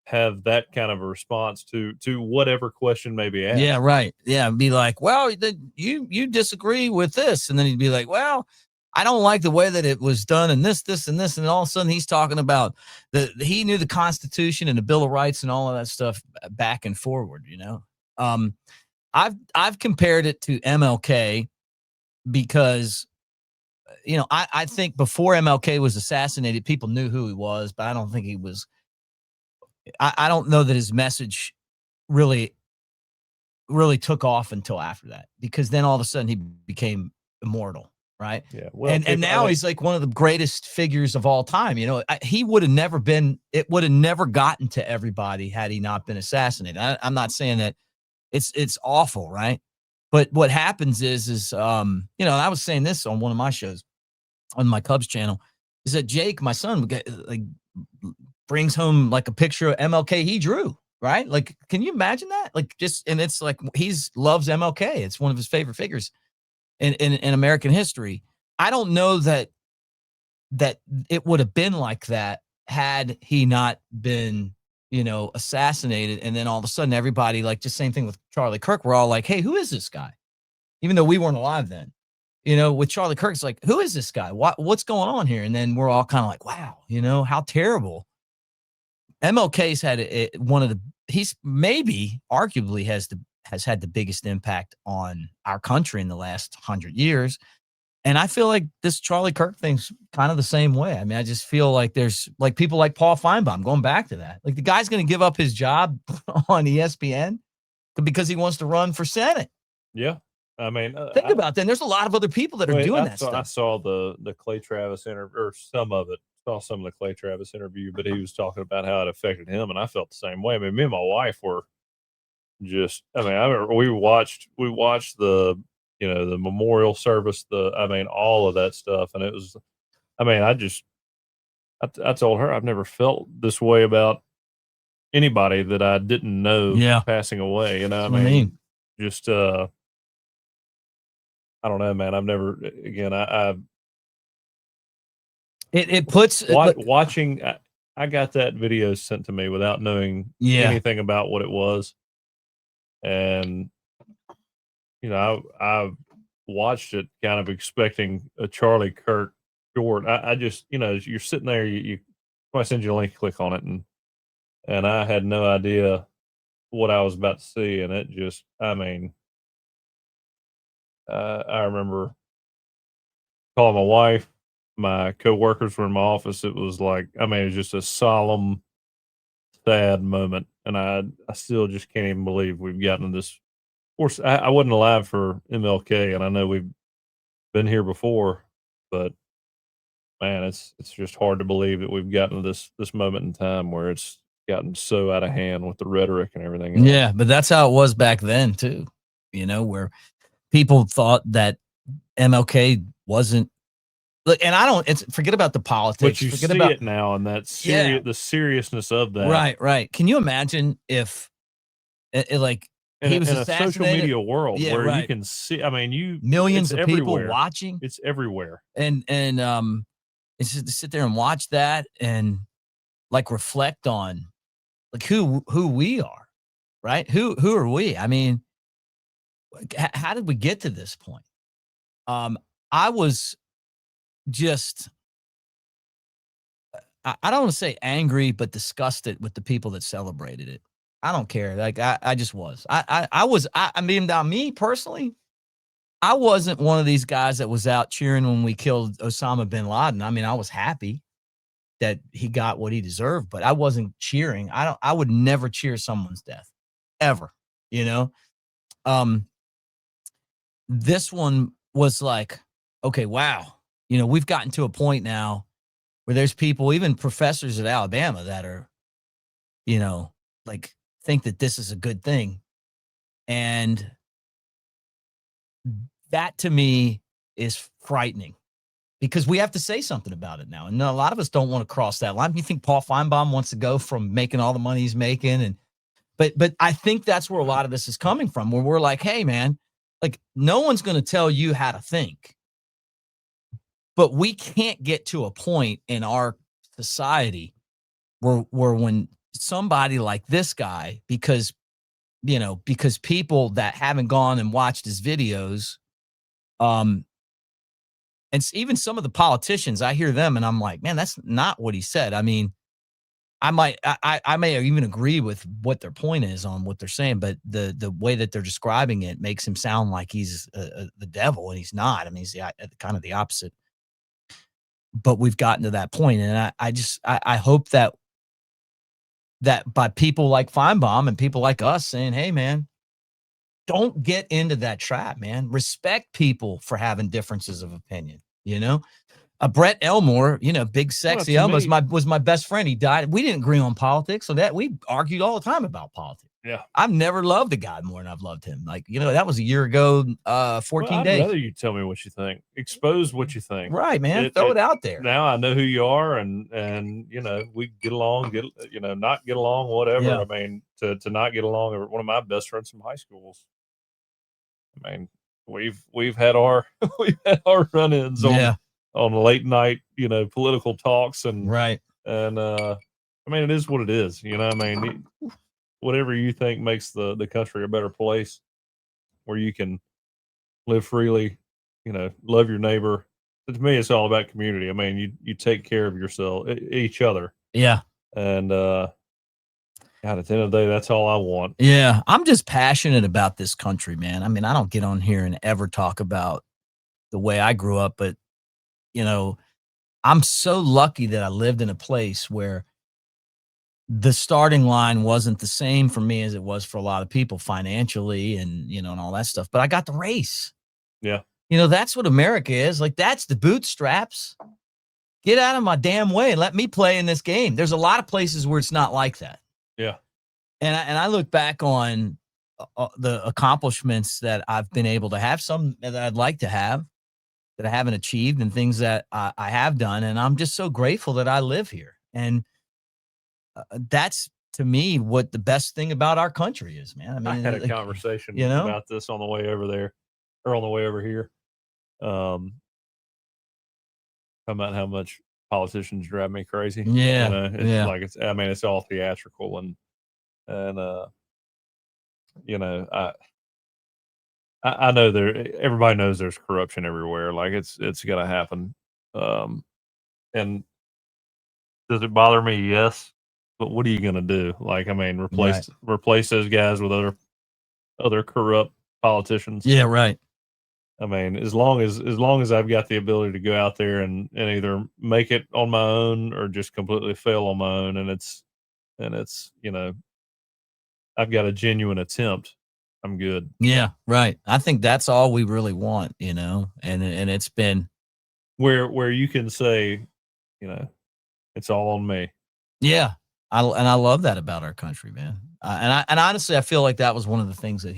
have that kind of a response to whatever question may be asked. Yeah, right. Yeah, be like, well, you disagree with this, and then he'd be like, well, I don't like the way that it was done, and this, and this, and all of a sudden he's talking about he knew the Constitution and the Bill of Rights and all of that stuff back and forward. You know, I've compared it to MLK because, you know, I think before MLK was assassinated, people knew who he was, but I don't think he was. I don't know that his message really took off until after that, because then all of a sudden he became immortal, right? Yeah. Well, and now he's like one of the greatest figures of all time. You know, it would have never gotten to everybody had he not been assassinated. I'm not saying that it's awful, right? But what happens is you know, and I was saying this on one of my shows on my Cubs channel, is that Jake, my son, would get like brings home like a picture of MLK he drew, right? Like, can you imagine that? Like, and it's like, loves MLK. It's one of his favorite figures in American history. I don't know that it would have been like that had he not been, you know, assassinated. And then all of a sudden everybody, like, just same thing with Charlie Kirk. We're all like, hey, who is this guy? Even though we weren't alive then. You know, with Charlie Kirk, it's like, who is this guy? What's going on here? And then we're all kind of like, wow, you know, how terrible. MLK's had he's maybe arguably has had the biggest impact on our country in the last 100 years. And I feel like this Charlie Kirk thing's kind of the same way. I mean, I just feel like there's like people like Paul Finebomb, going back to that. Like, the guy's going to give up his job on ESPN because he wants to run for Senate. Yeah. I mean, think about that. And there's a lot of other people that are doing that stuff. I saw the Clay Travis interview, or some of it. Saw some of the Clay Travis interview, but he was talking about how it affected him, and I felt the same way. I mean, me and my wife were just. I mean, I remember we watched the, you know, the memorial service. All of that stuff, and it was. I mean, I told her I've never felt this way about anybody that I didn't know passing away. You know, I mean, just I don't know, man. I've never, again, It puts watching. I got that video sent to me without knowing anything about what it was, and I watched it kind of expecting a Charlie Kirk short. I just you're sitting there, I send you a link, click on it, and I had no idea what I was about to see, and it just, I mean, I remember calling my wife, my coworkers were in my office. It was like, I mean, it was just a solemn, sad moment, and I still just can't even believe we've gotten to this. Of course, I wasn't alive for MLK, and I know we've been here before, but man, it's just hard to believe that we've gotten to this moment in time where it's gotten so out of hand with the rhetoric and everything else. Yeah, but that's how it was back then too. Where people thought that MLK wasn't. Look, and I don't. Forget about the politics. But you forget see about it now, and that the seriousness of that. Right. Can you imagine if, like, he was in a social media world where you can see. I mean, millions of people everywhere. watching. It's everywhere, and it's just to sit there and watch that and like reflect on like who we are, right? Who are we? I mean, how did we get to this point? I was just, I don't want to say angry, but disgusted with the people that celebrated it. I don't care. Like I just was. I mean, now me personally, I wasn't one of these guys that was out cheering when we killed Osama bin Laden. I mean, I was happy that he got what he deserved, but I wasn't cheering. I would never cheer someone's death ever, This one was like, okay, wow. We've gotten to a point now where there's people, even professors at Alabama that are, like think that this is a good thing. And that to me is frightening because we have to say something about it now. And a lot of us don't want to cross that line. You think Paul Finebomb wants to go from making all the money he's making? But I think that's where a lot of this is coming from, where we're like, hey, man, like no one's going to tell you how to think. But we can't get to a point in our society where when somebody like this guy, because people that haven't gone and watched his videos, and even some of the politicians, I hear them and I'm like, man, that's not what he said. I mean, I may even agree with what their point is on what they're saying, but the way that they're describing it makes him sound like he's the devil, and he's not. I mean, he's kind of the opposite. But we've gotten to that point, and I hope that by people like Finebomb and people like us saying, hey, man, don't get into that trap, man. Respect people for having differences of opinion, Brett Elmore, big sexy Elmo was my best friend. He died. We didn't agree on politics, so that we argued all the time about politics. Yeah. I've never loved a guy more than I've loved him. Like, that was a year ago, 14 days. I'd rather you tell me what you think. Expose what you think. Right, man. Throw it out there. Now I know who you are, and we get along, not get along, whatever. Yeah. I mean, to not get along, one of my best friends from high school. I mean, we've had our run-ins on late night, political talks and right. And I mean, it is what it is. I mean, whatever you think makes the country a better place where you can live freely, love your neighbor. But to me, it's all about community. I mean, you take care of yourself, each other. Yeah. And God, at the end of the day, that's all I want. Yeah. I'm just passionate about this country, man. I mean, I don't get on here and ever talk about the way I grew up, but, I'm so lucky that I lived in a place where the starting line wasn't the same for me as it was for a lot of people financially and, and all that stuff. But I got the race. Yeah. That's what America is. Like, that's the bootstraps. Get out of my damn way and let me play in this game. There's a lot of places where it's not like that. Yeah. And I look back on the accomplishments that I've been able to have, some that I'd like to have, that I haven't achieved, and things that I have done. And I'm just so grateful that I live here. And that's, to me, what the best thing about our country is, man. I mean, I had a conversation about this on the way over there, or on the way over here. About how much politicians drive me crazy. Yeah, You know, it's yeah. like I mean, it's all theatrical and you know, I know everybody knows there's corruption everywhere. Like it's gonna happen. And does it bother me? Yes. But what are you gonna do? Like, I mean, replace those guys with other corrupt politicians. Yeah, right. I mean, as long as I've got the ability to go out there and either make it on my own or just completely fail on my own, and it's you know, I've got a genuine attempt, I'm good. Yeah, right. I think that's all we really want, you know, and it's been Where you can say, you know, it's all on me. yeah. I love that about our country, man. And honestly, I feel like that was one of the things that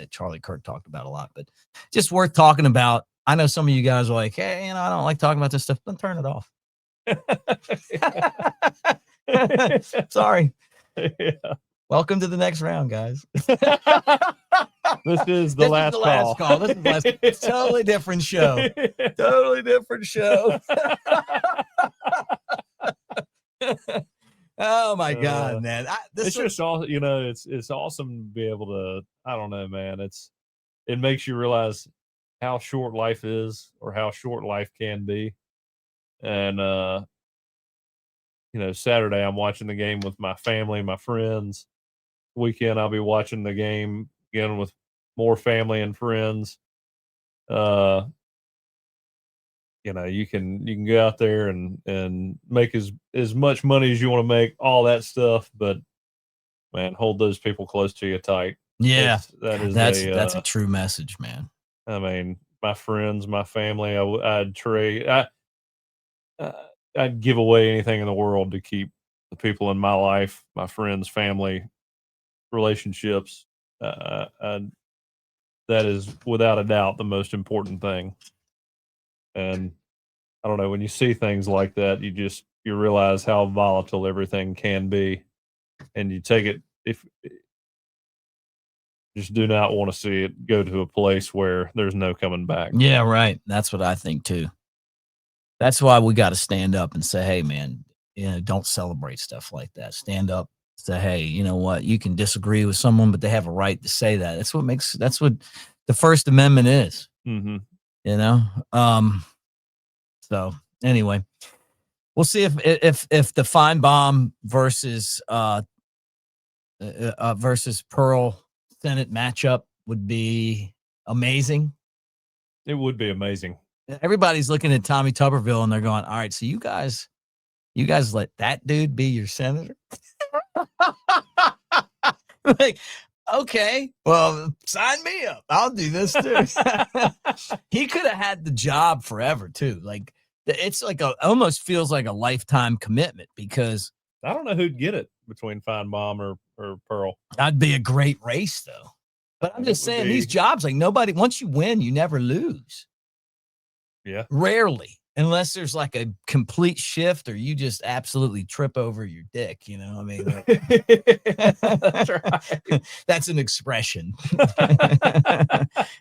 Charlie Kirk talked about a lot, but just worth talking about. I know some of you guys are like, hey, you know, I don't like talking about this stuff, then turn it off. Sorry. Yeah. Welcome to the next round, guys. This is the last call. This is the last. It's totally different show. Totally different show. Oh my God, man! It's just all, you know. It's awesome to be able to. I don't know, man. It makes you realize how short life is, or how short life can be. And you know, Saturday I'm watching the game with my family, my friends. Weekend I'll be watching the game again with more family and friends. You know, you can go out there and make as much money as you want to make, all that stuff, but man, hold those people close to you tight. Yeah, that's a true message, man. I mean, my friends, my family, I'd give away anything in the world to keep the people in my life, my friends, family, relationships. That is without a doubt the most important thing. And I don't know, when you see things like that, you realize how volatile everything can be, and you take it, just do not want to see it go to a place where there's no coming back. Yeah, right. That's what I think too. That's why we got to stand up and say, hey, man, you know, don't celebrate stuff like that. Stand up, say, hey, you know what? You can disagree with someone, but they have a right to say that. That's what the First Amendment is. Mm-hmm. You know? So anyway, we'll see if the Finebomb versus Pearl Senate matchup would be amazing. It would be amazing. Everybody's looking at Tommy Tuberville and they're going, all right, so you guys let that dude be your senator? Like, okay, well, sign me up. I'll do this too. He could have had the job forever too. Like, it's like almost feels like a lifetime commitment, because I don't know who'd get it between Finebomb or Pearl. That'd be a great race though. But I'm just saying, these jobs, like, nobody, once you win, you never lose. Yeah. Rarely. Unless there's like a complete shift or you just absolutely trip over your dick, you know? I mean, that's right. That's an expression.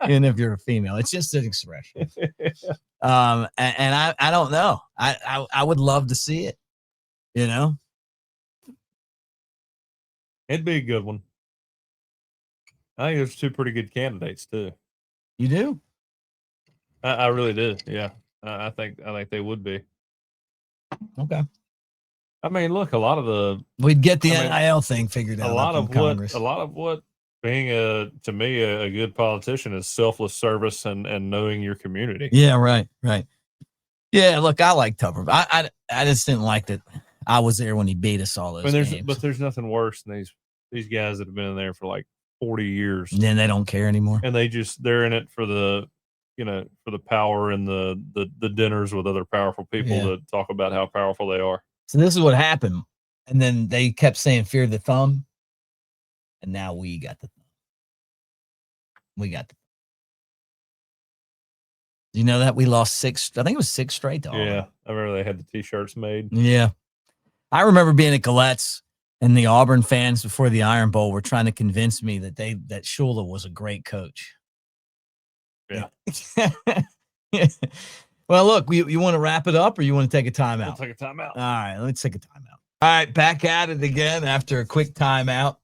Even if you're a female, it's just an expression. And I don't know. I would love to see it, you know? It'd be a good one. I think there's two pretty good candidates too. You do? I really do. Yeah. I think they would be. Okay. I mean, look, we'd get the NIL thing figured out. A lot of what being to me a good politician is selfless service and knowing your community. Yeah, right. Yeah, look, I like Tupper. I just didn't like that I was there when he beat us all those games. But there's nothing worse than these guys that have been in there for like 40 years. And then they don't care anymore. And they're in it for the, you know, for the power and the dinners with other powerful people to talk about how powerful they are. So this is what happened. And then they kept saying fear the thumb. And now we got the thumb. Do you know that we lost 6? I think it was 6 straight. Yeah. I remember they had the t-shirts made. Yeah. I remember being at Galette's and the Auburn fans before the Iron Bowl were trying to convince me that Shula was a great coach. Yeah. Well, look, you want to wrap it up or you want to take a timeout? We'll take a timeout. All right, let's take a timeout. All right, back at it again after a quick timeout.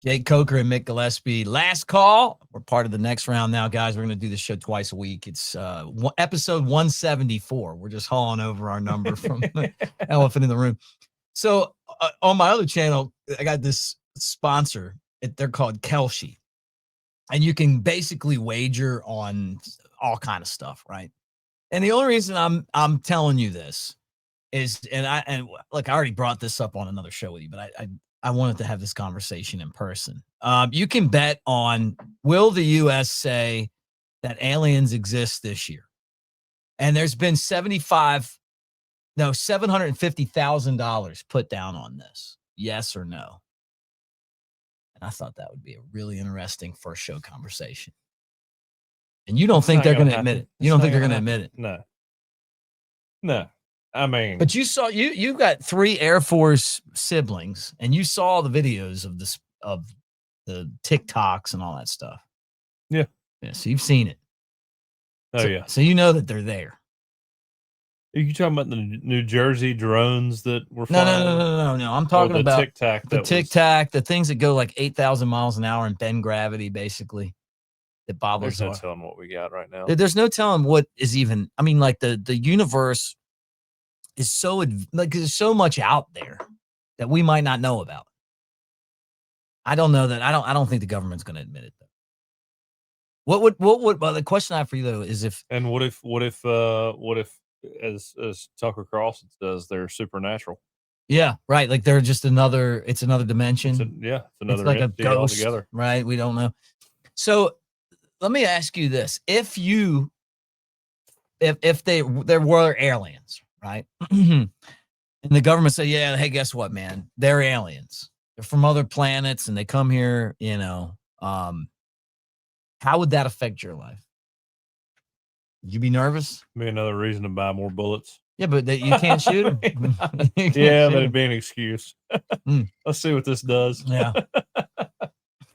Jake Coker and Mick Gillispie. Last call. We're part of the next round now, guys. We're going to do this show twice a week. It's episode 174. We're just hauling over our number from Elephant in the Room. So on my other channel, I got this sponsor. They're called Kelshi. And you can basically wager on all kind of stuff, right? And the only reason I'm telling you this is, and look, I already brought this up on another show with you, but I wanted to have this conversation in person. You can bet on, will the U.S. say that aliens exist this year? And there's been $750,000 put down on this. Yes or no? And I thought that would be a really interesting first show conversation. And you don't think they're going to admit it? You don't think they're going to admit it? No. I mean, but you saw you've got 3 Air Force siblings, and you saw the videos of the TikToks and all that stuff. Yeah. So you've seen it. Oh yeah. So you know that they're there. Are you talking about the New Jersey drones that were flying? No. I'm talking about the Tic Tac, the things that go like 8,000 miles an hour and bend gravity, basically. That bobbles. There's no telling what we got right now. There's no telling what is even. I mean, like the universe is so there's so much out there that we might not know about. I don't know that. I don't think the government's going to admit it though. What would well, the question I have for you though is if as Tucker Carlson says, they're supernatural. Yeah, right. Like they're just it's another dimension. It's another like a entity ghost, altogether. Right? We don't know. So let me ask you this: if there were aliens, right? And the government said, "Yeah, hey, guess what, man? They're aliens. They're from other planets, and they come here. You know, how would that affect your life? Would you be nervous? Be another reason to buy more bullets. Yeah, but you can't shoot them. Yeah, that'd be an excuse. Let's see what this does. Yeah.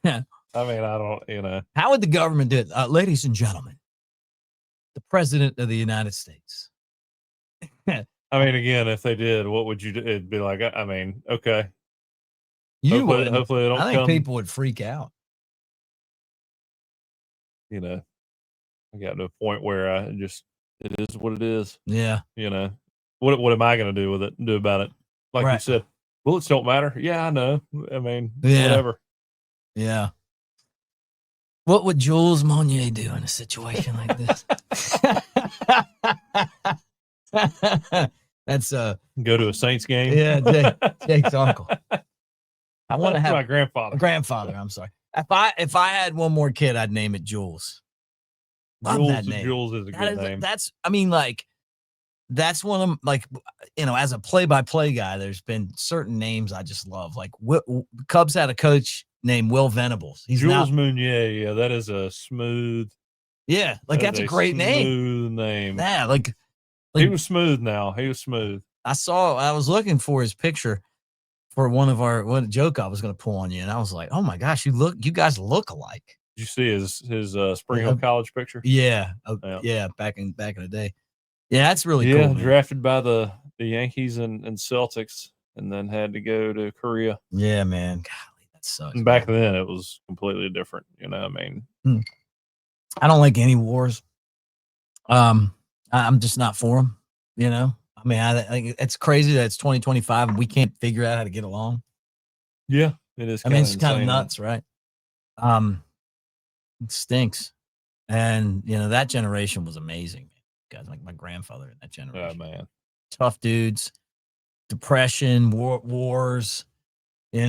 I mean, I don't, How would the government do it? Ladies and gentlemen, the president of the United States. I mean, again, if they did, what would you do? It'd be like, I mean, okay. Hopefully they don't I think come. people would freak out. I got to a point where it is what it is. Yeah. What am I going to do with it? Do about it? Like you said, bullets don't matter. Yeah, I know. I mean, whatever. Yeah. What would Jules Monnier do in a situation like this? That's go to a Saints game. Yeah, Jake's uncle. I want to have my grandfather. I'm sorry. If I had one more kid, I'd name it Jules. Love that name. Jules is a good name. That's one of as a play-by-play guy, there's been certain names I just love. Like Cubs had a coach named Will Venables. He's Jules Mounier. Yeah, that is a smooth. Yeah, like that's a great name. Smooth name. Yeah, like he was smooth. Now he was smooth. I was looking for his picture for what joke I was going to pull on you, and I was like, oh my gosh, you guys look alike. Did you see his Spring Hill College picture? Yeah. Yeah. Back in the day. Yeah, that's really cool. Yeah, drafted by the Yankees and Celtics, and then had to go to Korea. Yeah, man. Golly, that sucks. And back then, it was completely different. I mean, I don't like any wars. I'm just not for them. I mean, it's crazy that it's 2025 and we can't figure out how to get along. Yeah, it is. I mean, it's kind of nuts, right? It stinks. And, that generation was amazing. Guys like my grandfather in that generation. Oh, man. Tough dudes, depression, wars, Did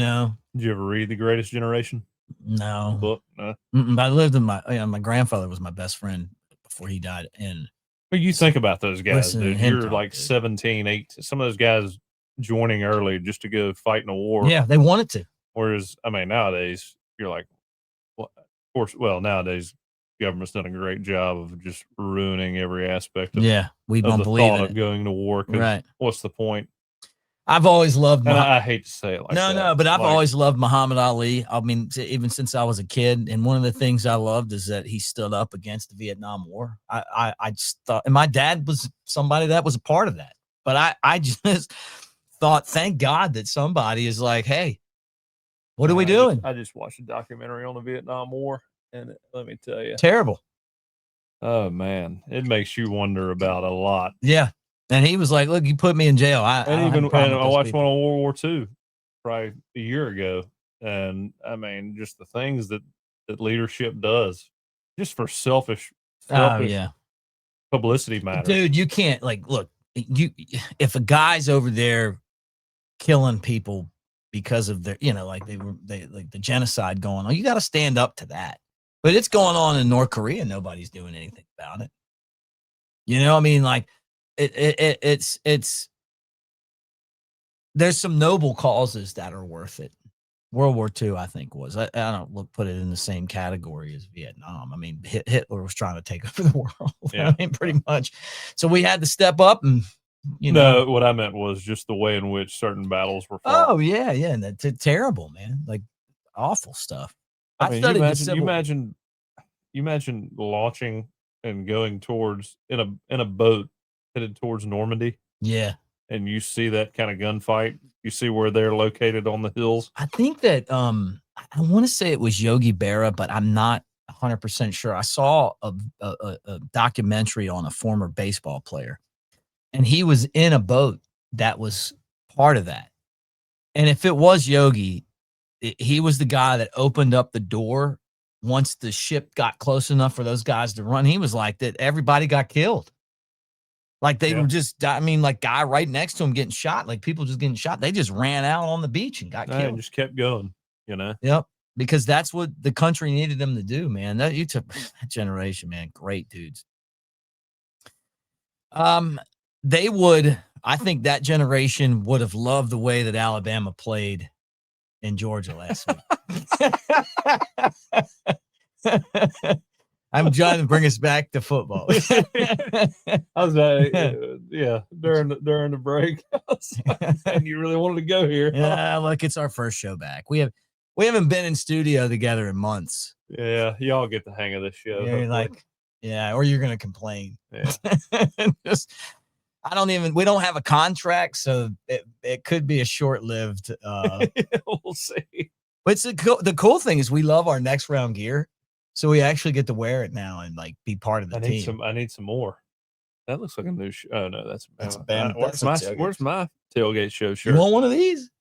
you ever read The Greatest Generation? No. The book? No. I lived in my grandfather was my best friend before he died. And but you think about those guys, dude. You're like dude. 17, 18. Some of those guys joining early just to go fight in a war. Yeah, they wanted to. Whereas, I mean, nowadays, you're like, well, of course, nowadays, government's done a great job of just ruining every aspect of, we don't the believe thought in of it. going to war. Right. What's the point? I've always loved And I hate to say it like that. no, but I've Like, always loved Muhammad Ali. I mean, even since I was a kid, and one of the things I loved is that he stood up against the Vietnam War. I just thought, and my dad was somebody that was a part of that. But I just thought, thank God that somebody is like, hey, what are we doing? I just watched a documentary on the Vietnam War, and let me tell you, Terrible. oh man, it makes you wonder about a lot. Yeah. And he was like, look, you put me in jail. I watched one on World War II probably a year ago. And I mean, just the things that leadership does just for selfish publicity matters. Dude, you can't look, if a guy's over there killing people because of their, like the genocide going on, you got to stand up to that. But it's going on in North Korea. Nobody's doing anything about it. I mean, like, it's there's some noble causes that are worth it. World War II, I think, was. I don't put it in the same category as Vietnam. I mean, Hitler was trying to take over the world. Yeah. I mean, pretty much. So we had to step up and, No, what I meant was just the way in which certain battles were fought. Oh, yeah. And that's terrible, man. Like, awful stuff. I mean, you imagine launching and going towards in a boat headed towards Normandy. Yeah. And you see that kind of gunfight. You see where they're located on the hills. I think that I want to say it was Yogi Berra, but I'm not 100% sure. I saw a documentary on a former baseball player, and he was in a boat that was part of that. And if it was Yogi, he was the guy that opened up the door once the ship got close enough for those guys to run. He was like that. Everybody got killed. Like they were just, I mean, like guy right next to him getting shot, like people just getting shot. They just ran out on the beach and got killed. And just kept going, Yep. Because that's what the country needed them to do, man. You took that generation, man. Great dudes. I think that generation would have loved the way that Alabama played in Georgia last week. I'm trying to bring us back to football. I was during the break. And you really wanted to go here. Yeah, look, it's our first show back. We haven't been in studio together in months. Yeah, y'all get the hang of this show. Yeah, or you're gonna complain. Yeah. We don't have a contract, so it could be a short-lived we'll see. But the cool thing is we love our next round gear. So we actually get to wear it now and like be part of the team. I need some more. That looks like a new oh no, that's a band. Where's my tailgate show shirt? You want one of these?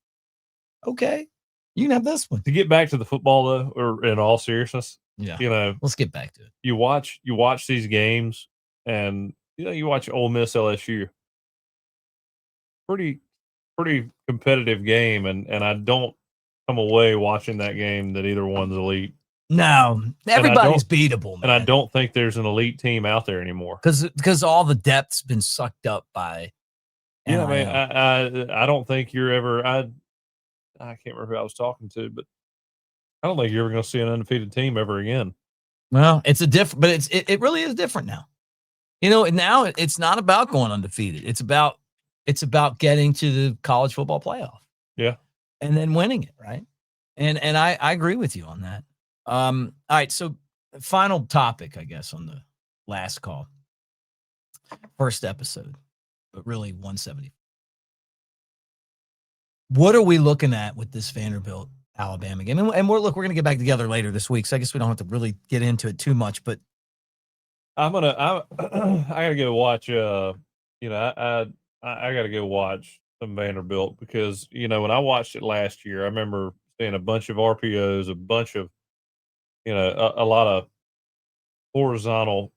Okay. You can have this one. To get back to the football though, or in all seriousness. Yeah. Let's get back to it. You watch these games and you watch Ole Miss LSU. Pretty competitive game, and I don't come away watching that game that either one's elite. No, everybody's beatable, man. And I don't think there's an elite team out there anymore. Because all the depth's been sucked up by. Yeah, I mean, I don't think you're ever. I can't remember who I was talking to, but I don't think you're ever going to see an undefeated team ever again. Well, it's a different, but it really is different now. Now it's not about going undefeated. It's about getting to the college football playoff. Yeah, and then winning it, right? And I agree with you on that. All right, so final topic, I guess, on the last call. First episode, but really 170. What are we looking at with this Vanderbilt Alabama game? And we're going to get back together later this week, so I guess we don't have to really get into it too much, but I gotta go watch I gotta go watch some Vanderbilt because when I watched it last year, I remember seeing a bunch of RPOs, a bunch of a lot of horizontal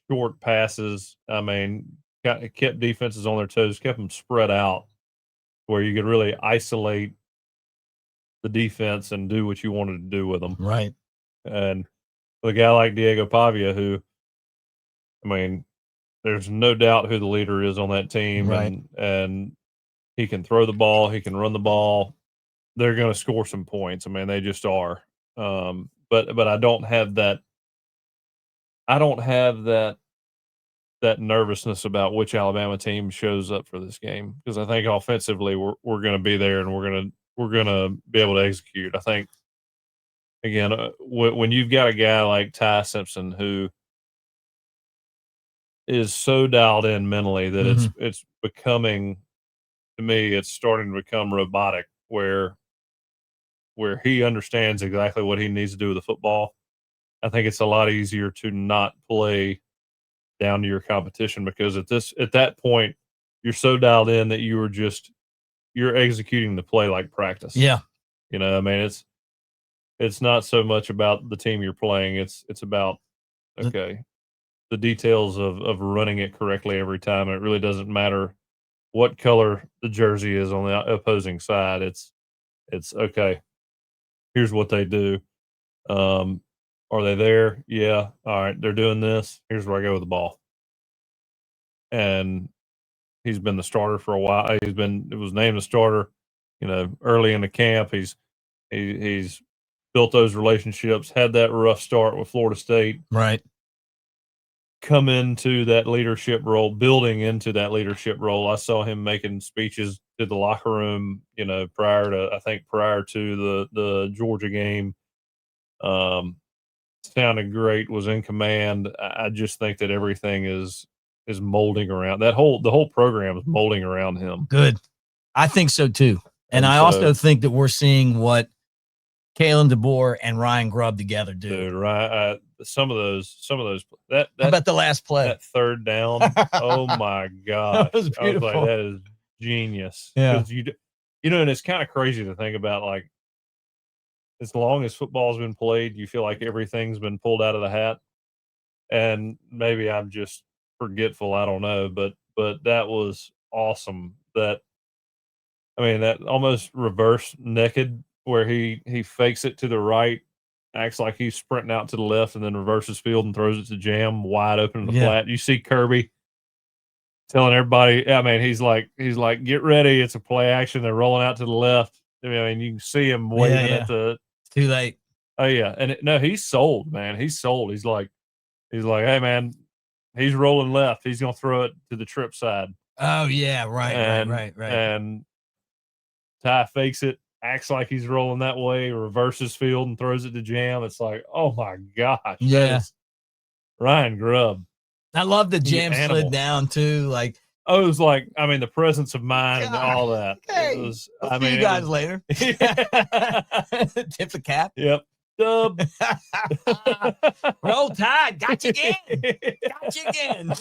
short passes. I mean, kept defenses on their toes, kept them spread out where you could really isolate the defense and do what you wanted to do with them. Right. And with a guy like Diego Pavia, who, I mean, there's no doubt who the leader is on that team. Right. And he can throw the ball, he can run the ball. They're going to score some points. I mean, they just are. But I don't have that that nervousness about which Alabama team shows up for this game, because I think offensively we're going to be there and we're going to be able to execute. I think again when you've got a guy like Ty Simpson who is so dialed in mentally that it's becoming, to me, it's starting to become robotic where he understands exactly what he needs to do with the football. I think it's a lot easier to not play down to your competition, because at that point you're so dialed in that you're executing the play like practice. Yeah. You know, I mean, it's not so much about the team you're playing. It's about, okay, the details of running it correctly every time. And it really doesn't matter what color the jersey is on the opposing side. It's okay, here's what they do. Are they there? Yeah. All right, they're doing this. Here's where I go with the ball. And he's been the starter for a while. It was named the starter, you know, early in the camp. He's built those relationships, had that rough start with Florida State. Right. Come into that leadership role, building into that leadership role. I saw him making speeches to the locker room, you know, prior to the Georgia game. Sounded great, was in command. I just think that everything is molding around the whole program is molding around him. Good. I think so too. And I so, also think that we're seeing what Kalen DeBoer and Ryan Grubb together do. Dude, right? Some of those. How about the last play? That third down. Oh my gosh, That was beautiful. I was like, that is genius. Yeah. Because you know, and it's kind of crazy to think about. Like, as long as football's been played, you feel like everything's been pulled out of the hat. And maybe I'm just forgetful. I don't know, but that was awesome. That almost reverse naked, where he fakes it to the right, acts like he's sprinting out to the left, and then reverses field and throws it to Jam wide open in the flat. You see Kirby telling everybody, I mean, he's like, get ready. It's a play action. They're rolling out to the left. I mean, you can see him waving at the. It's too late. Oh yeah. And no, he's sold, man. He's sold. He's like, hey man, he's rolling left. He's going to throw it to the trip side. Oh yeah. Right. Right. And Ty fakes it, acts like he's rolling that way, reverses field and throws it to Jam. It's like, oh my gosh. Yeah. Ryan Grubb. I love the Jam slid down too. Like, oh, it was like, I mean, the presence of mind and all that. Hey, it was, I mean, you guys later. Tip the cap. Yep. Dub. Roll Tide. Got you again.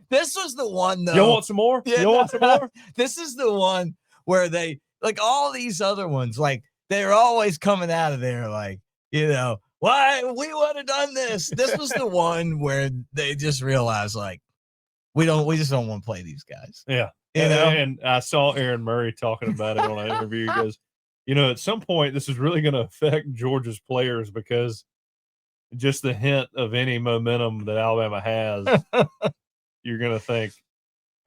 This was the one, though. You want some more? Yeah, you want some more? This is the one where they, like all these other ones, like they're always coming out of there like, you know, why we would have done this. This was the one where they just realized like, we just don't want to play these guys. Yeah. You know? And I saw Aaron Murray talking about it on an interview. He goes, you know, at some point this is really going to affect Georgia's players, because just the hint of any momentum that Alabama has, you're going to think,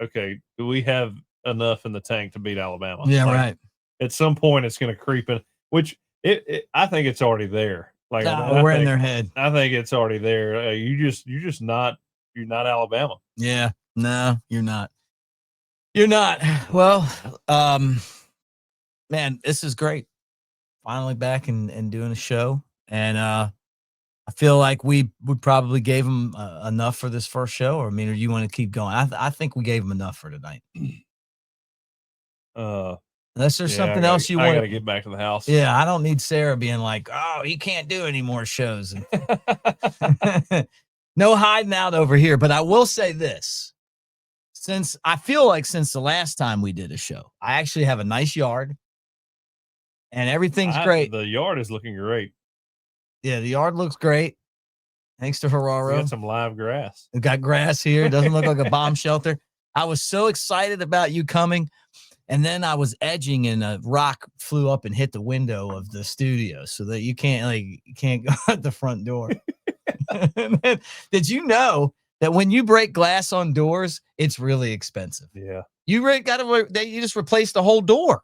okay, do we have enough in the tank to beat Alabama? Yeah, like, right. At some point it's going to creep in, which I think it's already there. Like, we're in their head. I think it's already there. You're not Alabama. Yeah, no, you're not. You're not. Well, man, this is great. Finally back and doing a show. And I feel like we probably gave them enough for this first show. Or, I mean, or you want to keep going? I think we gave them enough for tonight. Unless there's something else you want. I got to get back to the house. Yeah, I don't need Sarah being like, oh, you can't do any more shows. No hiding out over here. But I will say this. Since the last time we did a show, I actually have a nice yard. And everything's great. The yard is looking great. Yeah, the yard looks great. Thanks to Ferraro. We got some live grass. We've got grass here. It doesn't look like a bomb shelter. I was so excited about you coming. And then I was edging and a rock flew up and hit the window of the studio so that you can't go out the front door. Then, did you know that when you break glass on doors, it's really expensive? Yeah. You just replaced the whole door.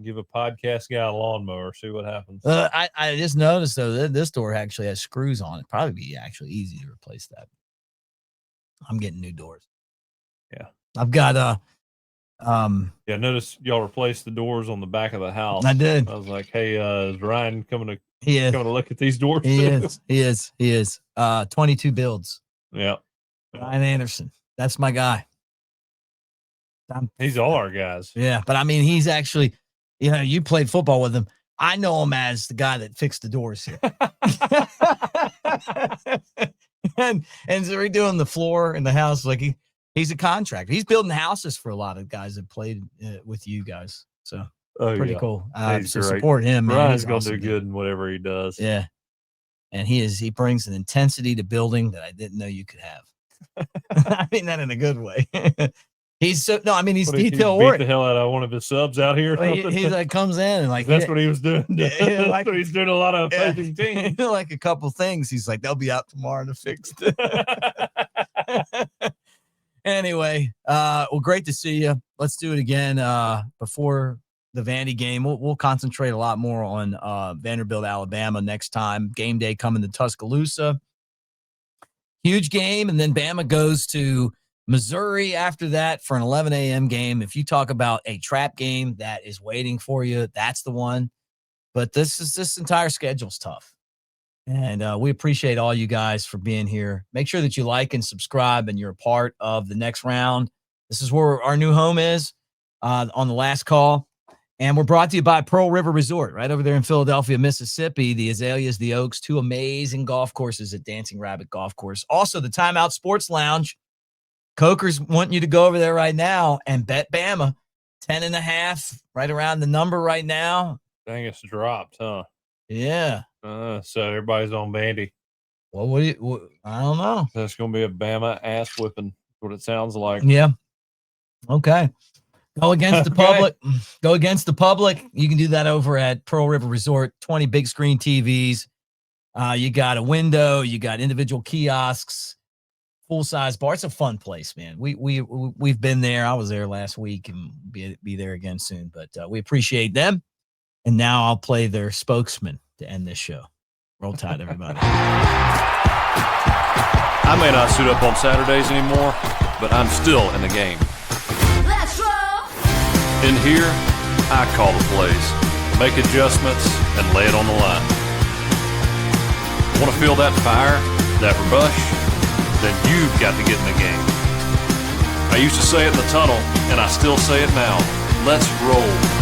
Give a podcast guy a lawnmower. See what happens. I just noticed though that this door actually has screws on it. Probably be actually easy to replace that. I'm getting new doors. Yeah. I've got Yeah, notice y'all replaced the doors on the back of the house. I did. I was like, hey, is Ryan coming he is. to look at these doors? He too? is. He is. 22 builds. Yeah. Ryan Anderson. That's my guy. He's all our guys. Yeah, but I mean, he's actually, you played football with him. I know him as the guy that fixed the doors here. and so we're doing the floor in the house. Like he's a contractor. He's building houses for a lot of guys that played with you guys. So pretty cool. He's so great. support him. Man. Ryan's He's going to awesome, do dude. good in whatever he does. Yeah. And he brings an intensity to building that I didn't know you could have. I mean that in a good way. He's detail He beat oriented. the hell out of one of his subs out here. Well, he like comes in and like that's what he was doing. Yeah, like- That's what he's doing a lot of opposing teams. like a couple things. He's like, they'll be out tomorrow to fix it. Anyway, well, great to see you. Let's do it again before the Vandy game. We'll concentrate a lot more on Vanderbilt, Alabama next time. Game day coming to Tuscaloosa. Huge game, and then Bama goes to Missouri after that for an 11 a.m. game. If you talk about a trap game that is waiting for you, that's the one. But this entire schedule's tough. And we appreciate all you guys for being here. Make sure that you like and subscribe and you're a part of the next round. This is where our new home is on the last call. And we're brought to you by Pearl River Resort right over there in Philadelphia, Mississippi. The Azaleas, the Oaks, two amazing golf courses at Dancing Rabbit Golf Course. Also, the Timeout Sports Lounge. Coker's wanting you to go over there right now and bet Bama 10.5, right around the number right now. Dang, it's dropped, huh? Yeah. So everybody's on Vandy. Well, I don't know. That's going to be a Bama ass whipping. What it sounds like. Yeah. Okay. Go against the public. Go against the public. You can do that over at Pearl River Resort. 20 big screen TVs. You got a window. You got individual kiosks. Full-size bar. It's a fun place, man. We've been there. I was there last week and be there again soon. But we appreciate them. And now I'll play their spokesman to end this show. Roll Tide, everybody. I may not suit up on Saturdays anymore, but I'm still in the game. Let's roll. In here, I call the plays, make adjustments, and lay it on the line. Want to feel that fire, that rush? Then you've got to get in the game. I used to say it in the tunnel, and I still say it now. Let's roll.